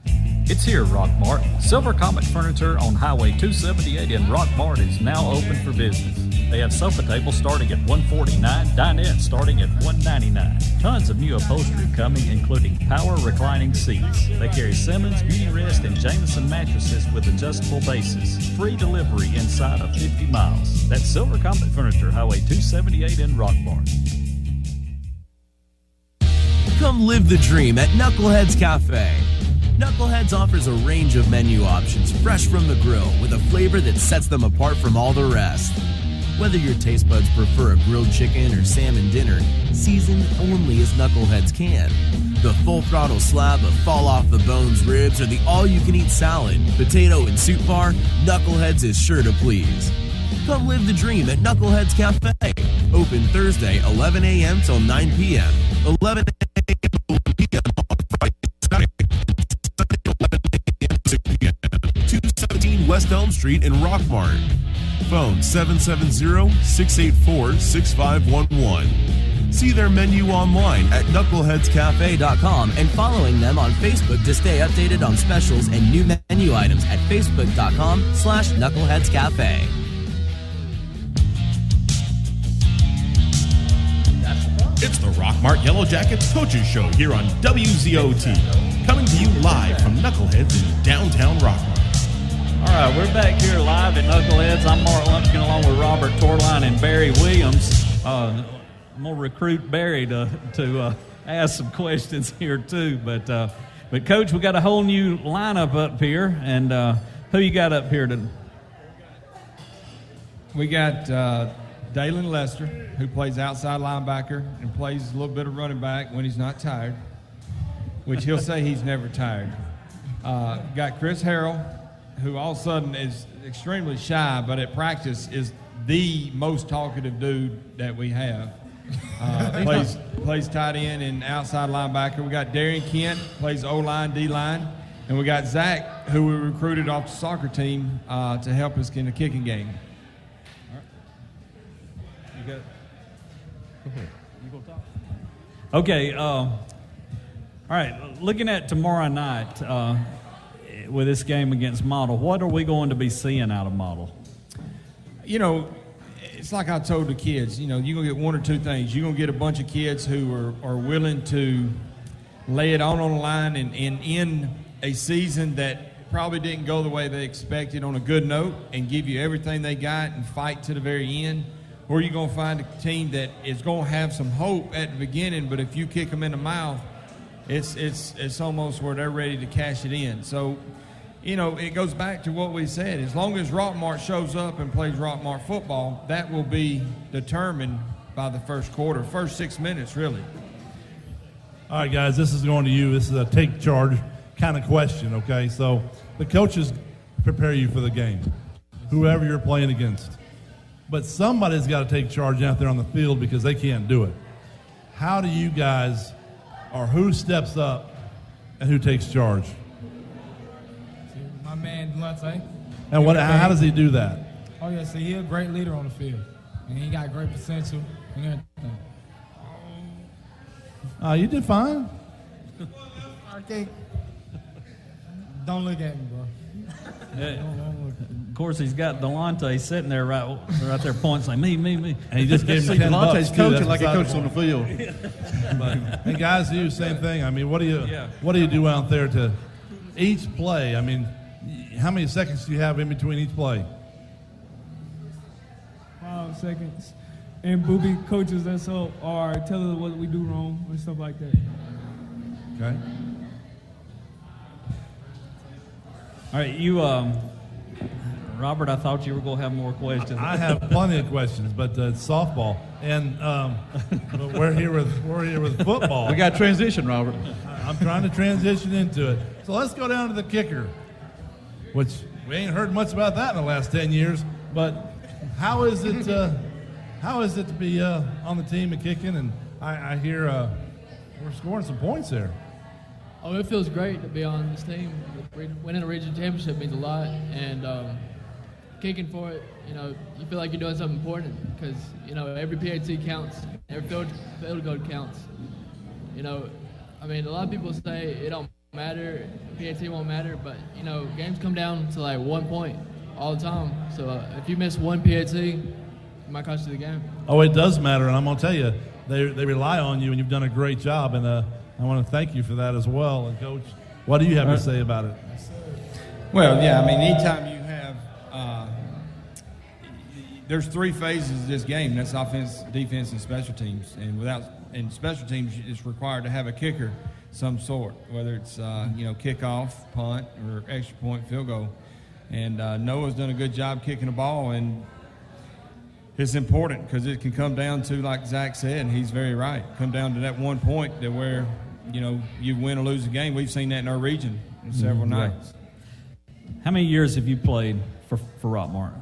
It's here, Rockmart. Silver Comet Furniture on Highway 278 in Rockmart is now open for business. They have sofa tables starting at $149, dinette starting at $199. Tons of new upholstery coming, including power reclining seats. They carry Simmons, Beauty Rest, and Jameson mattresses with adjustable bases. Free delivery inside of 50 miles. That's Silver Comet Furniture, Highway 278 in Rockmart. Come live the dream at Knuckleheads Cafe. Knuckleheads offers a range of menu options fresh from the grill with a flavor that sets them apart from all the rest. Whether your taste buds prefer a grilled chicken or salmon dinner, seasoned only as Knuckleheads can. The full throttle slab of fall off the bones ribs or the all-you-can-eat salad, potato and soup bar, Knuckleheads is sure to please. Come live the dream at Knuckleheads Cafe. Open Thursday, 11 a.m. till 9 p.m. 11 a.m. till 1 p.m. on Friday, Saturday, 11 a.m. to 6 p.m. 217 West Elm Street in Rockmart. Phone 770-684-6511. See their menu online at knuckleheadscafe.com and following them on Facebook to stay updated on specials and new menu items at facebook.com/knuckleheadscafe. It's the Rockmart Yellow Jackets Coaches Show here on WZOT. Coming to you live from Knuckleheads in downtown Rockmart. All right, we're back here live at Knuckleheads. I'm Mark Lumpkin along with Robert Torline and Barry Williams. I'm going to recruit Barry to ask some questions here too. But Coach, we got a whole new lineup up here. And who you got up here today? We got Dalen Lester, who plays outside linebacker and plays a little bit of running back when he's not tired, which he'll say he's never tired. Got Chris Harrell, who all of a sudden is extremely shy, but at practice is the most talkative dude that we have. Plays tight end and outside linebacker. We got Darian Kent, plays O-line, D-line. And we got Zach, who we recruited off the soccer team to help us in the kicking game. You got it. Go ahead. You go talk. Okay. All right. Looking at tomorrow night with this game against Model, what are we going to be seeing out of Model? You know, it's like I told the kids. You know, you're going to get one or two things. You're going to get a bunch of kids who are willing to lay it on the line and in a season that probably didn't go the way they expected on a good note and give you everything they got and fight to the very end. Or you're going to find a team that is going to have some hope at the beginning, but if you kick them in the mouth, it's almost where they're ready to cash it in. So, you know, it goes back to what we said. As long as Rockmart shows up and plays Rockmart football, that will be determined by the first quarter, first 6 minutes, really. All right, guys, this is going to you. This is a take charge kind of question, okay? So the coaches prepare you for the game, whoever you're playing against. But somebody's got to take charge out there on the field because they can't do it. How do you guys, or who steps up and who takes charge? My man Delonte. And how does he do that? Oh yeah, see, he's a great leader on the field, and he got great potential and everything. You did fine. Okay. Don't look at me, bro. Of course, he's got Delonte sitting there right there pointing like me. And he just gave him $10. Delonte's coaching like he coaches on the field. But, hey, guys, do you same thing? I mean, what do you do out there to each play? I mean, how many seconds do you have in between each play? 5 seconds. And booby coaches us up or tell us what we do wrong and stuff like that. Okay. All right, you, Robert, I thought you were going to have more questions. I have plenty of questions, but it's softball, and but we're here with football. We got transition, Robert. I'm trying to transition into it. So let's go down to the kicker, which we ain't heard much about that in the last 10 years. But how is it? How is it to be on the team and kicking? And I hear we're scoring some points there. Oh, it feels great to be on this team. Winning a region championship means a lot, and kicking for it, you know, you feel like you're doing something important because, you know, every PAT counts, every field goal counts. You know, I mean, a lot of people say it don't matter, PAT won't matter, but, you know, games come down to like 1 point all the time. So if you miss one PAT, it might cost you the game. Oh, it does matter, and I'm going to tell you, they rely on you, and you've done a great job, and I want to thank you for that as well. And, Coach, what do you have to say about it? Well, yeah, I mean, anytime you have there's three phases of this game. That's offense, defense, and special teams. And special teams, it's required to have a kicker some sort, whether it's kickoff, punt, or extra point, field goal. And Noah's done a good job kicking the ball, and it's important because it can come down to, like Zach said, and he's very right, come down to that one point that where you win or lose a game. We've seen that in our region several nights. How many years have you played for Rockmart?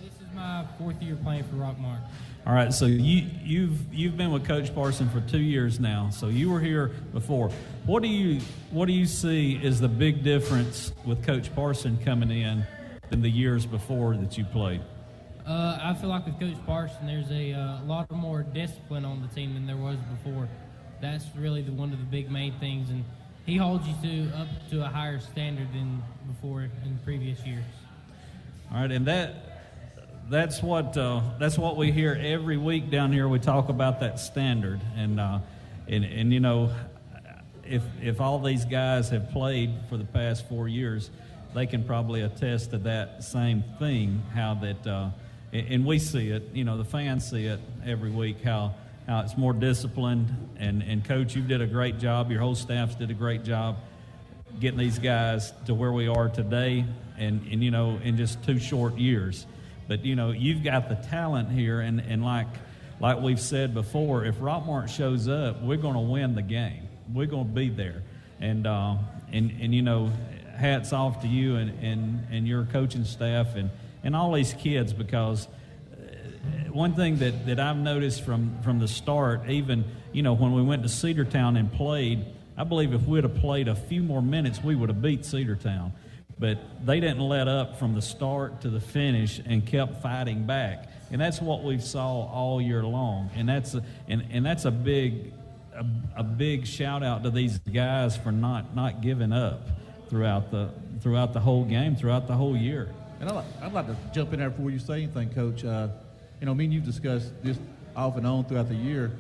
This is my 4th year playing for Rockmart. All right, so you've been with Coach Parson for 2 years now. So you were here before. What do you see is the big difference with Coach Parson coming in than the years before that you played? I feel like with Coach Parson, there's a lot more discipline on the team than there was before. That's really one of the big main things, and he holds you up to a higher standard than before in previous years. All right, and that's what we hear every week down here. We talk about that standard, and if all these guys have played for the past 4 years, they can probably attest to that same thing. How that, and we see it. The fans see it every week. How it's more disciplined. And Coach, you did a great job. Your whole staff's did a great job getting these guys to where we are today, and in just 2 short years. But you've got the talent here, and like we've said before, if Rockmart shows up, we're going to win the game. We're going to be there, and hats off to you and your coaching staff and all these kids, because one thing that I've noticed from the start, even when we went to Cedartown and played, I believe if we'd have played a few more minutes, we would have beat Cedartown. But they didn't let up from the start to the finish and kept fighting back, and that's what we saw all year long. And that's a big shout out to these guys for not giving up throughout the whole game, throughout the whole year. And I'd like to jump in there before you say anything, Coach. Me and you've discussed this off and on throughout the year,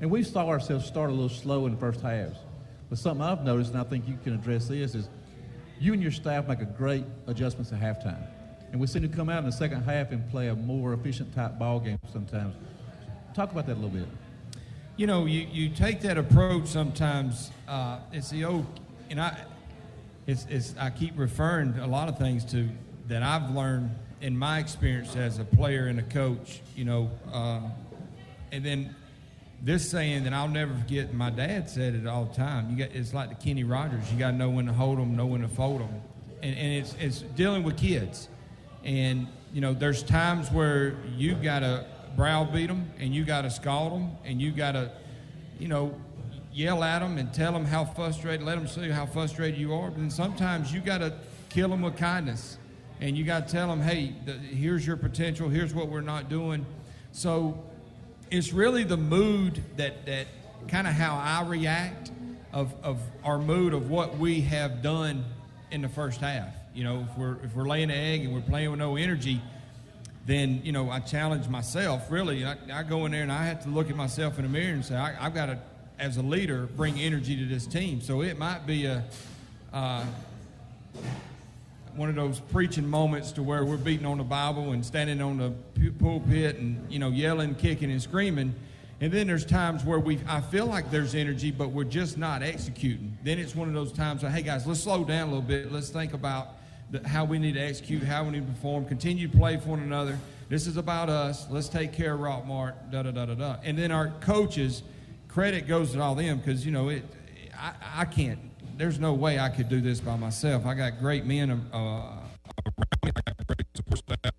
and we saw ourselves start a little slow in the first halves. But something I've noticed, and I think you can address this, is you and your staff make a great adjustments at halftime. And we seem to come out in the second half and play a more efficient type ball game sometimes. Talk about that a little bit. You take that approach sometimes. It's the old, and I keep referring a lot of things to that I've learned in my experience as a player and a coach, and then this saying that I'll never forget, my dad said it all the time, it's like the Kenny Rogers, you got to know when to hold them, know when to fold them. And it's dealing with kids. And, there's times where you got to browbeat them, and you got to scald them, and you got to, yell at them and tell them how frustrated, let them see how frustrated you are. But then sometimes you got to kill them with kindness. And you got to tell them, hey, here's your potential, here's what we're not doing. So it's really the mood that kind of how I react of our mood of what we have done in the first half. If we're laying an egg and we're playing with no energy, then, I challenge myself, really. I go in there and I have to look at myself in the mirror and say, I've got to, as a leader, bring energy to this team. So it might be one of those preaching moments to where we're beating on the Bible and standing on the pulpit and, yelling, kicking, and screaming. And then there's times where I feel like there's energy, but we're just not executing. Then it's one of those times where, hey, guys, let's slow down a little bit. Let's think about how we need to execute, how we need to perform, continue to play for one another. This is about us. Let's take care of Rockmart, da-da-da-da-da. And then our coaches, credit goes to all them because, I can't. There's no way I could do this by myself. I got great men around me. I got great support staff,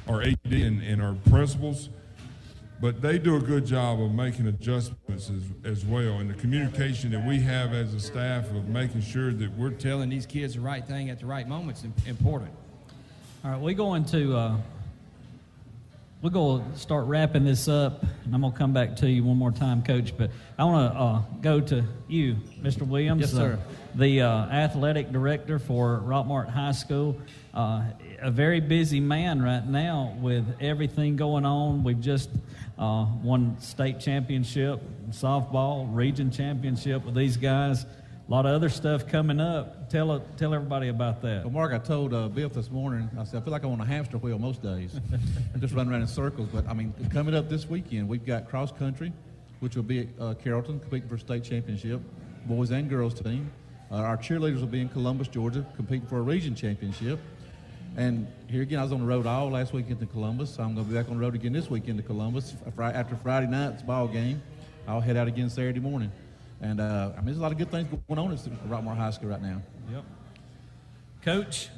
our AD and our principals, but they do a good job of making adjustments as well. And the communication that we have as a staff of making sure that we're telling these kids the right thing at the right moment is important. All right, we're going to start wrapping this up, and I'm going to come back to you one more time, Coach. But I want to go to you, Mr. Williams. Yes, sir. The athletic director for Rockmart High School. A very busy man right now with everything going on. We've just won state championship, softball, region championship with these guys. a lot of other stuff coming up. Tell everybody about that. Well, Mark, I told Biff this morning, I said, I feel like I'm on a hamster wheel most days. I'm just running around in circles. But, I mean, coming up this weekend, we've got cross country, which will be at Carrollton, competing for state championship, boys and girls team. Our cheerleaders will be in Columbus, Georgia, competing for a region championship. And here again, I was on the road all last weekend to Columbus. So I'm going to be back on the road again this weekend to Columbus. After Friday night's ball game, I'll head out again Saturday morning. And, I mean, there's a lot of good things going on at Rockmart High School right now. Yep. Coach,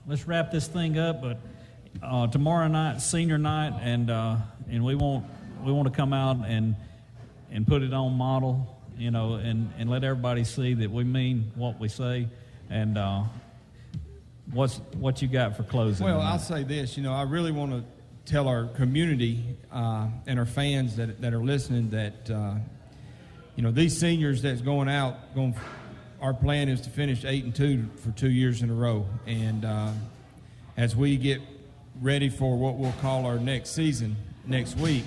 let's wrap this thing up. But tomorrow night, senior night, and we want to come out and put it on model, you know, and let everybody see that we mean what we say. And what you got for closing? Well, I'll say this. You know, I really want to tell our community and our fans that are listening that, you know, these seniors that's going out, our plan is to finish 8-2 for 2 years in a row. And as we get ready for what we'll call our next season next week,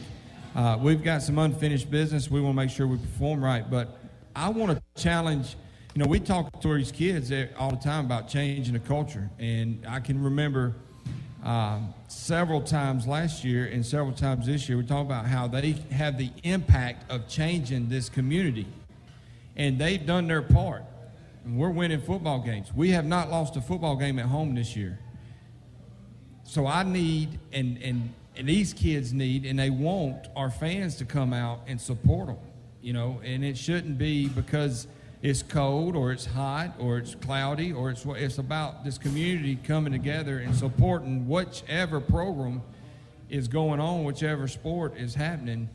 we've got some unfinished business. We want to make sure we perform right. But I want to challenge, you know, we talk to these kids all the time about changing the culture. And I can remember several times last year and several times this year, we talk about how they have the impact of changing this community. And they've done their part. And we're winning football games. We have not lost a football game at home this year. So I need, and these kids need, and they want our fans to come out and support them, you know, and it shouldn't be because it's cold or it's hot or it's cloudy or it's about this community coming together and supporting whichever program is going on, whichever sport is happening,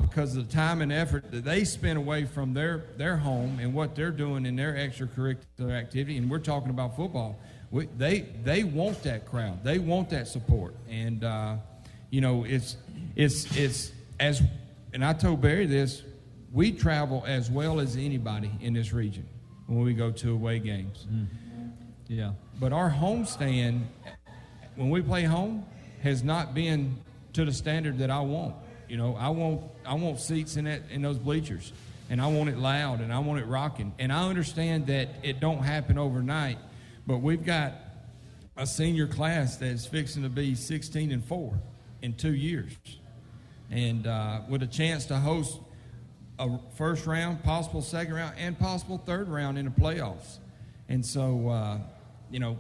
because of the time and effort that they spend away from their home and what they're doing in their extracurricular activity. And we're talking about football. They want that crowd. They want that support. And, you know, it's as, and I told Barry this, we travel as well as anybody in this region when we go to away games. Yeah. But our homestand, when we play home, has not been to the standard that I want. You know, I want seats in those bleachers, and I want it loud, and I want it rocking. And I understand that it don't happen overnight, but we've got a senior class that's fixing to be 16-4 in 2 years, and with a chance to host a first round, possible second round, and possible third round in the playoffs. And so, you know,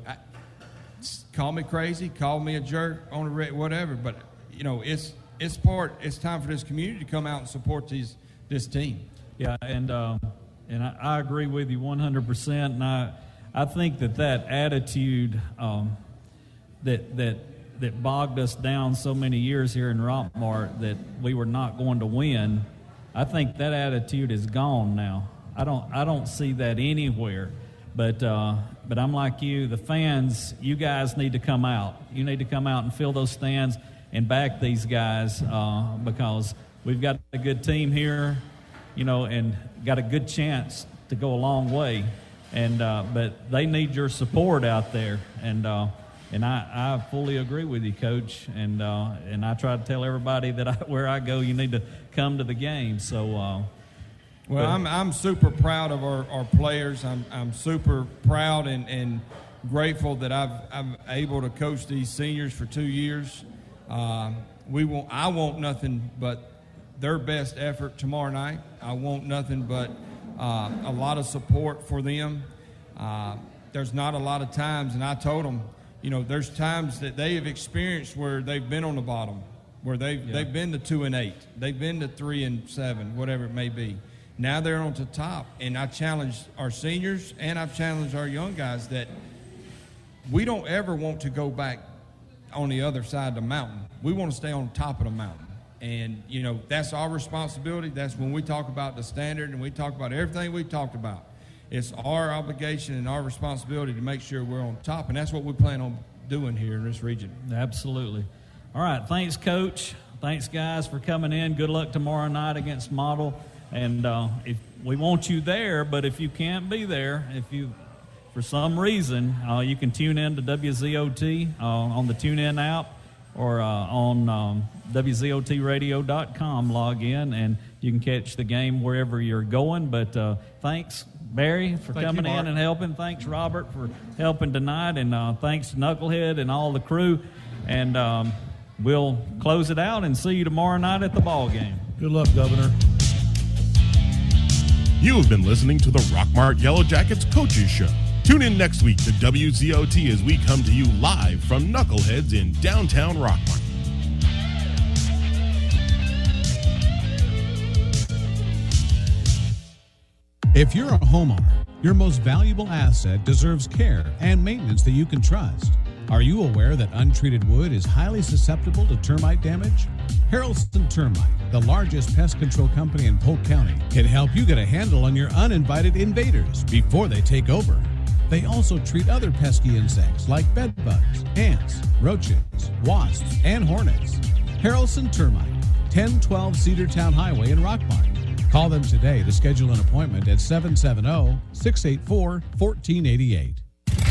call me crazy, call me a jerk on the whatever, but you know, it's time for this community to come out and support this team. Yeah, and I agree with you 100%. And I think that attitude that bogged us down so many years here in Rockmart that we were not going to win, I think that attitude is gone now. I don't see that anywhere. But I'm like you, the fans, you guys need to come out. You need to come out and fill those stands and back these guys because we've got a good team here, you know, and got a good chance to go a long way. And but they need your support out there. And I fully agree with you, Coach. And I try to tell everybody that where I go, you need to come to the game. So. Well, I'm super proud of our players. I'm super proud and grateful that I'm able to coach these seniors for 2 years. I want nothing but their best effort tomorrow night. I want nothing but a lot of support for them. There's not a lot of times, and I told them, you know, there's times that they have experienced where they've been on the bottom, where they've been to 2-8, they've been to 3-7, whatever it may be. Now they're on the top, and I challenge our seniors and I've challenged our young guys that we don't ever want to go back on the other side of the mountain. We want to stay on top of the mountain. And, you know, that's our responsibility. That's when we talk about the standard and we talk about everything we talked about. It's our obligation and our responsibility to make sure we're on top, and that's what we plan on doing here in this region. Absolutely. All right, thanks, Coach. Thanks, guys, for coming in. Good luck tomorrow night against Model. And if we want you there, but if you can't be there, if you, for some reason, you can tune in to WZOT on the TuneIn app or on WZOTradio.com. Log in, and you can catch the game wherever you're going. But thanks Barry, for Thank you, coming in Mark. and helping. Thanks, Robert, for helping tonight. And thanks to Knucklehead and all the crew. And we'll close it out and see you tomorrow night at the ball game. Good luck, Governor. You have been listening to the Rockmart Yellow Jackets Coaches Show. Tune in next week to WZOT as we come to you live from Knuckleheads in downtown Rockmart. If you're a homeowner, your most valuable asset deserves care and maintenance that you can trust. Are you aware that untreated wood is highly susceptible to termite damage? Harrelson Termite, the largest pest control company in Polk County, can help you get a handle on your uninvited invaders before they take over. They also treat other pesky insects like bedbugs, ants, roaches, wasps, and hornets. Harrelson Termite, 1012 Cedartown Highway in Rockmart. Call them today to schedule an appointment at 770-684-1488.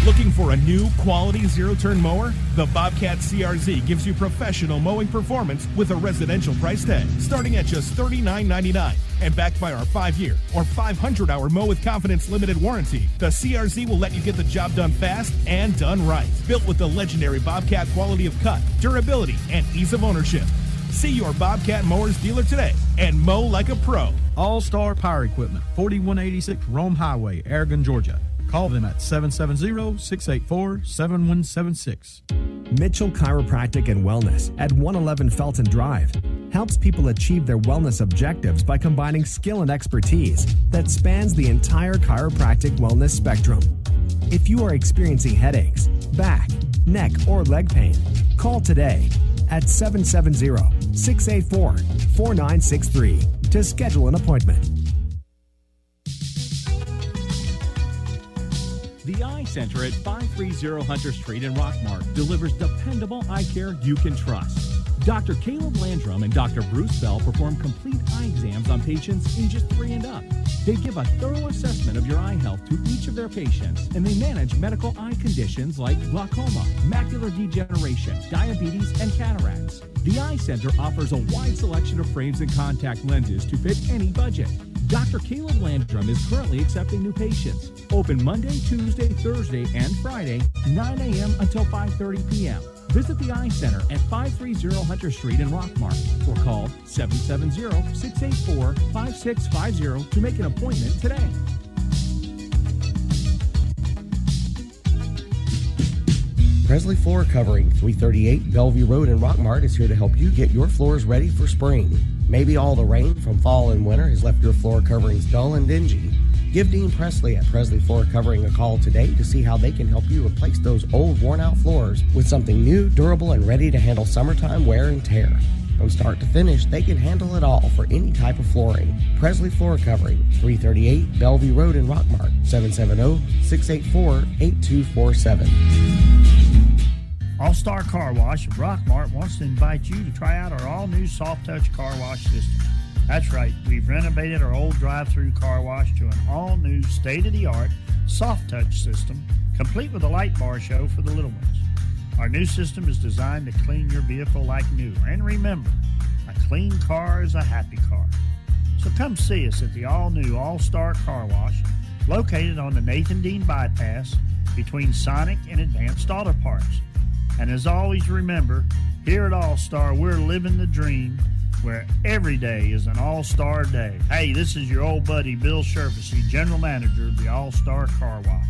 Looking for a new quality zero-turn mower? The Bobcat CRZ gives you professional mowing performance with a residential price tag, starting at just $39.99. And backed by our 5-year or 500-hour Mow with Confidence limited warranty, the CRZ will let you get the job done fast and done right. Built with the legendary Bobcat quality of cut, durability, and ease of ownership. See your Bobcat Mowers dealer today and mow like a pro. All-Star Power Equipment, 4186 Rome Highway, Aragon, Georgia. Call them at 770-684-7176. Mitchell Chiropractic and Wellness at 111 Felton Drive helps people achieve their wellness objectives by combining skill and expertise that spans the entire chiropractic wellness spectrum. If you are experiencing headaches, back, neck, or leg pain, call today at 770-684-4963 to schedule an appointment. The Eye Center at 530 Hunter Street in Rockmart delivers dependable eye care you can trust. Dr. Caleb Landrum and Dr. Bruce Bell perform complete eye exams on patients ages 3 and up. They give a thorough assessment of your eye health to each of their patients, and they manage medical eye conditions like glaucoma, macular degeneration, diabetes, and cataracts. The Eye Center offers a wide selection of frames and contact lenses to fit any budget. Dr. Caleb Landrum is currently accepting new patients. Open Monday, Tuesday, Thursday, and Friday, 9 a.m. until 5:30 p.m. Visit the Eye Center at 530 Hunter Street in Rockmart or call 770-684-5650 to make an appointment today. Presley Floor Covering, 338 Bellevue Road in Rockmart is here to help you get your floors ready for spring. Maybe all the rain from fall and winter has left your floor coverings dull and dingy. Give Dean Presley at Presley Floor Covering a call today to see how they can help you replace those old, worn-out floors with something new, durable, and ready to handle summertime wear and tear. From start to finish, they can handle it all for any type of flooring. Presley Floor Covering, 338 Bellevue Road in Rockmart, 770-684-8247. All-Star Car Wash of Rockmart wants to invite you to try out our all-new Soft Touch car wash system. That's right, we've renovated our old drive-through car wash to an all-new state-of-the-art Soft Touch system, complete with a light bar show for the little ones. Our new system is designed to clean your vehicle like new. And remember, a clean car is a happy car. So come see us at the all-new All-Star Car Wash, located on the Nathan Dean Bypass between Sonic and Advanced Auto Parts. And as always, remember, here at All-Star, we're living the dream where every day is an All-Star day. Hey, this is your old buddy, Bill Sherfisey, General Manager of the All-Star Car Wash.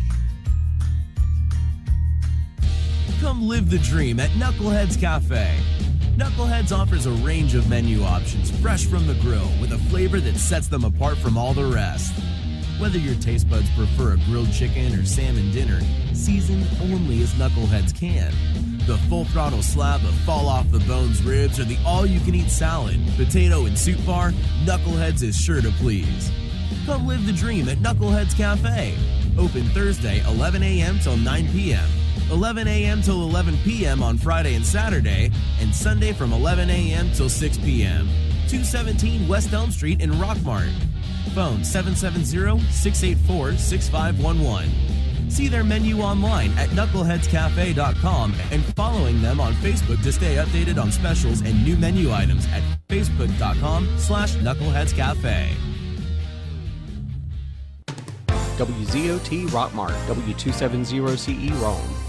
Come live the dream at Knuckleheads Cafe. Knuckleheads offers a range of menu options fresh from the grill with a flavor that sets them apart from all the rest. Whether your taste buds prefer a grilled chicken or salmon dinner, seasoned only as Knuckleheads can. The full-throttle slab of fall-off-the-bones ribs or the all-you-can-eat salad, potato, and soup bar, Knuckleheads is sure to please. Come live the dream at Knuckleheads Cafe. Open Thursday, 11 a.m. till 9 p.m., 11 a.m. till 11 p.m. on Friday and Saturday, and Sunday from 11 a.m. till 6 p.m. 217 West Elm Street in Rockmart. Phone 770-684-6511. See their menu online at knuckleheadscafe.com and following them on Facebook to stay updated on specials and new menu items at facebook.com/knuckleheadscafe. WZOT Rockmart, W270CE Rome.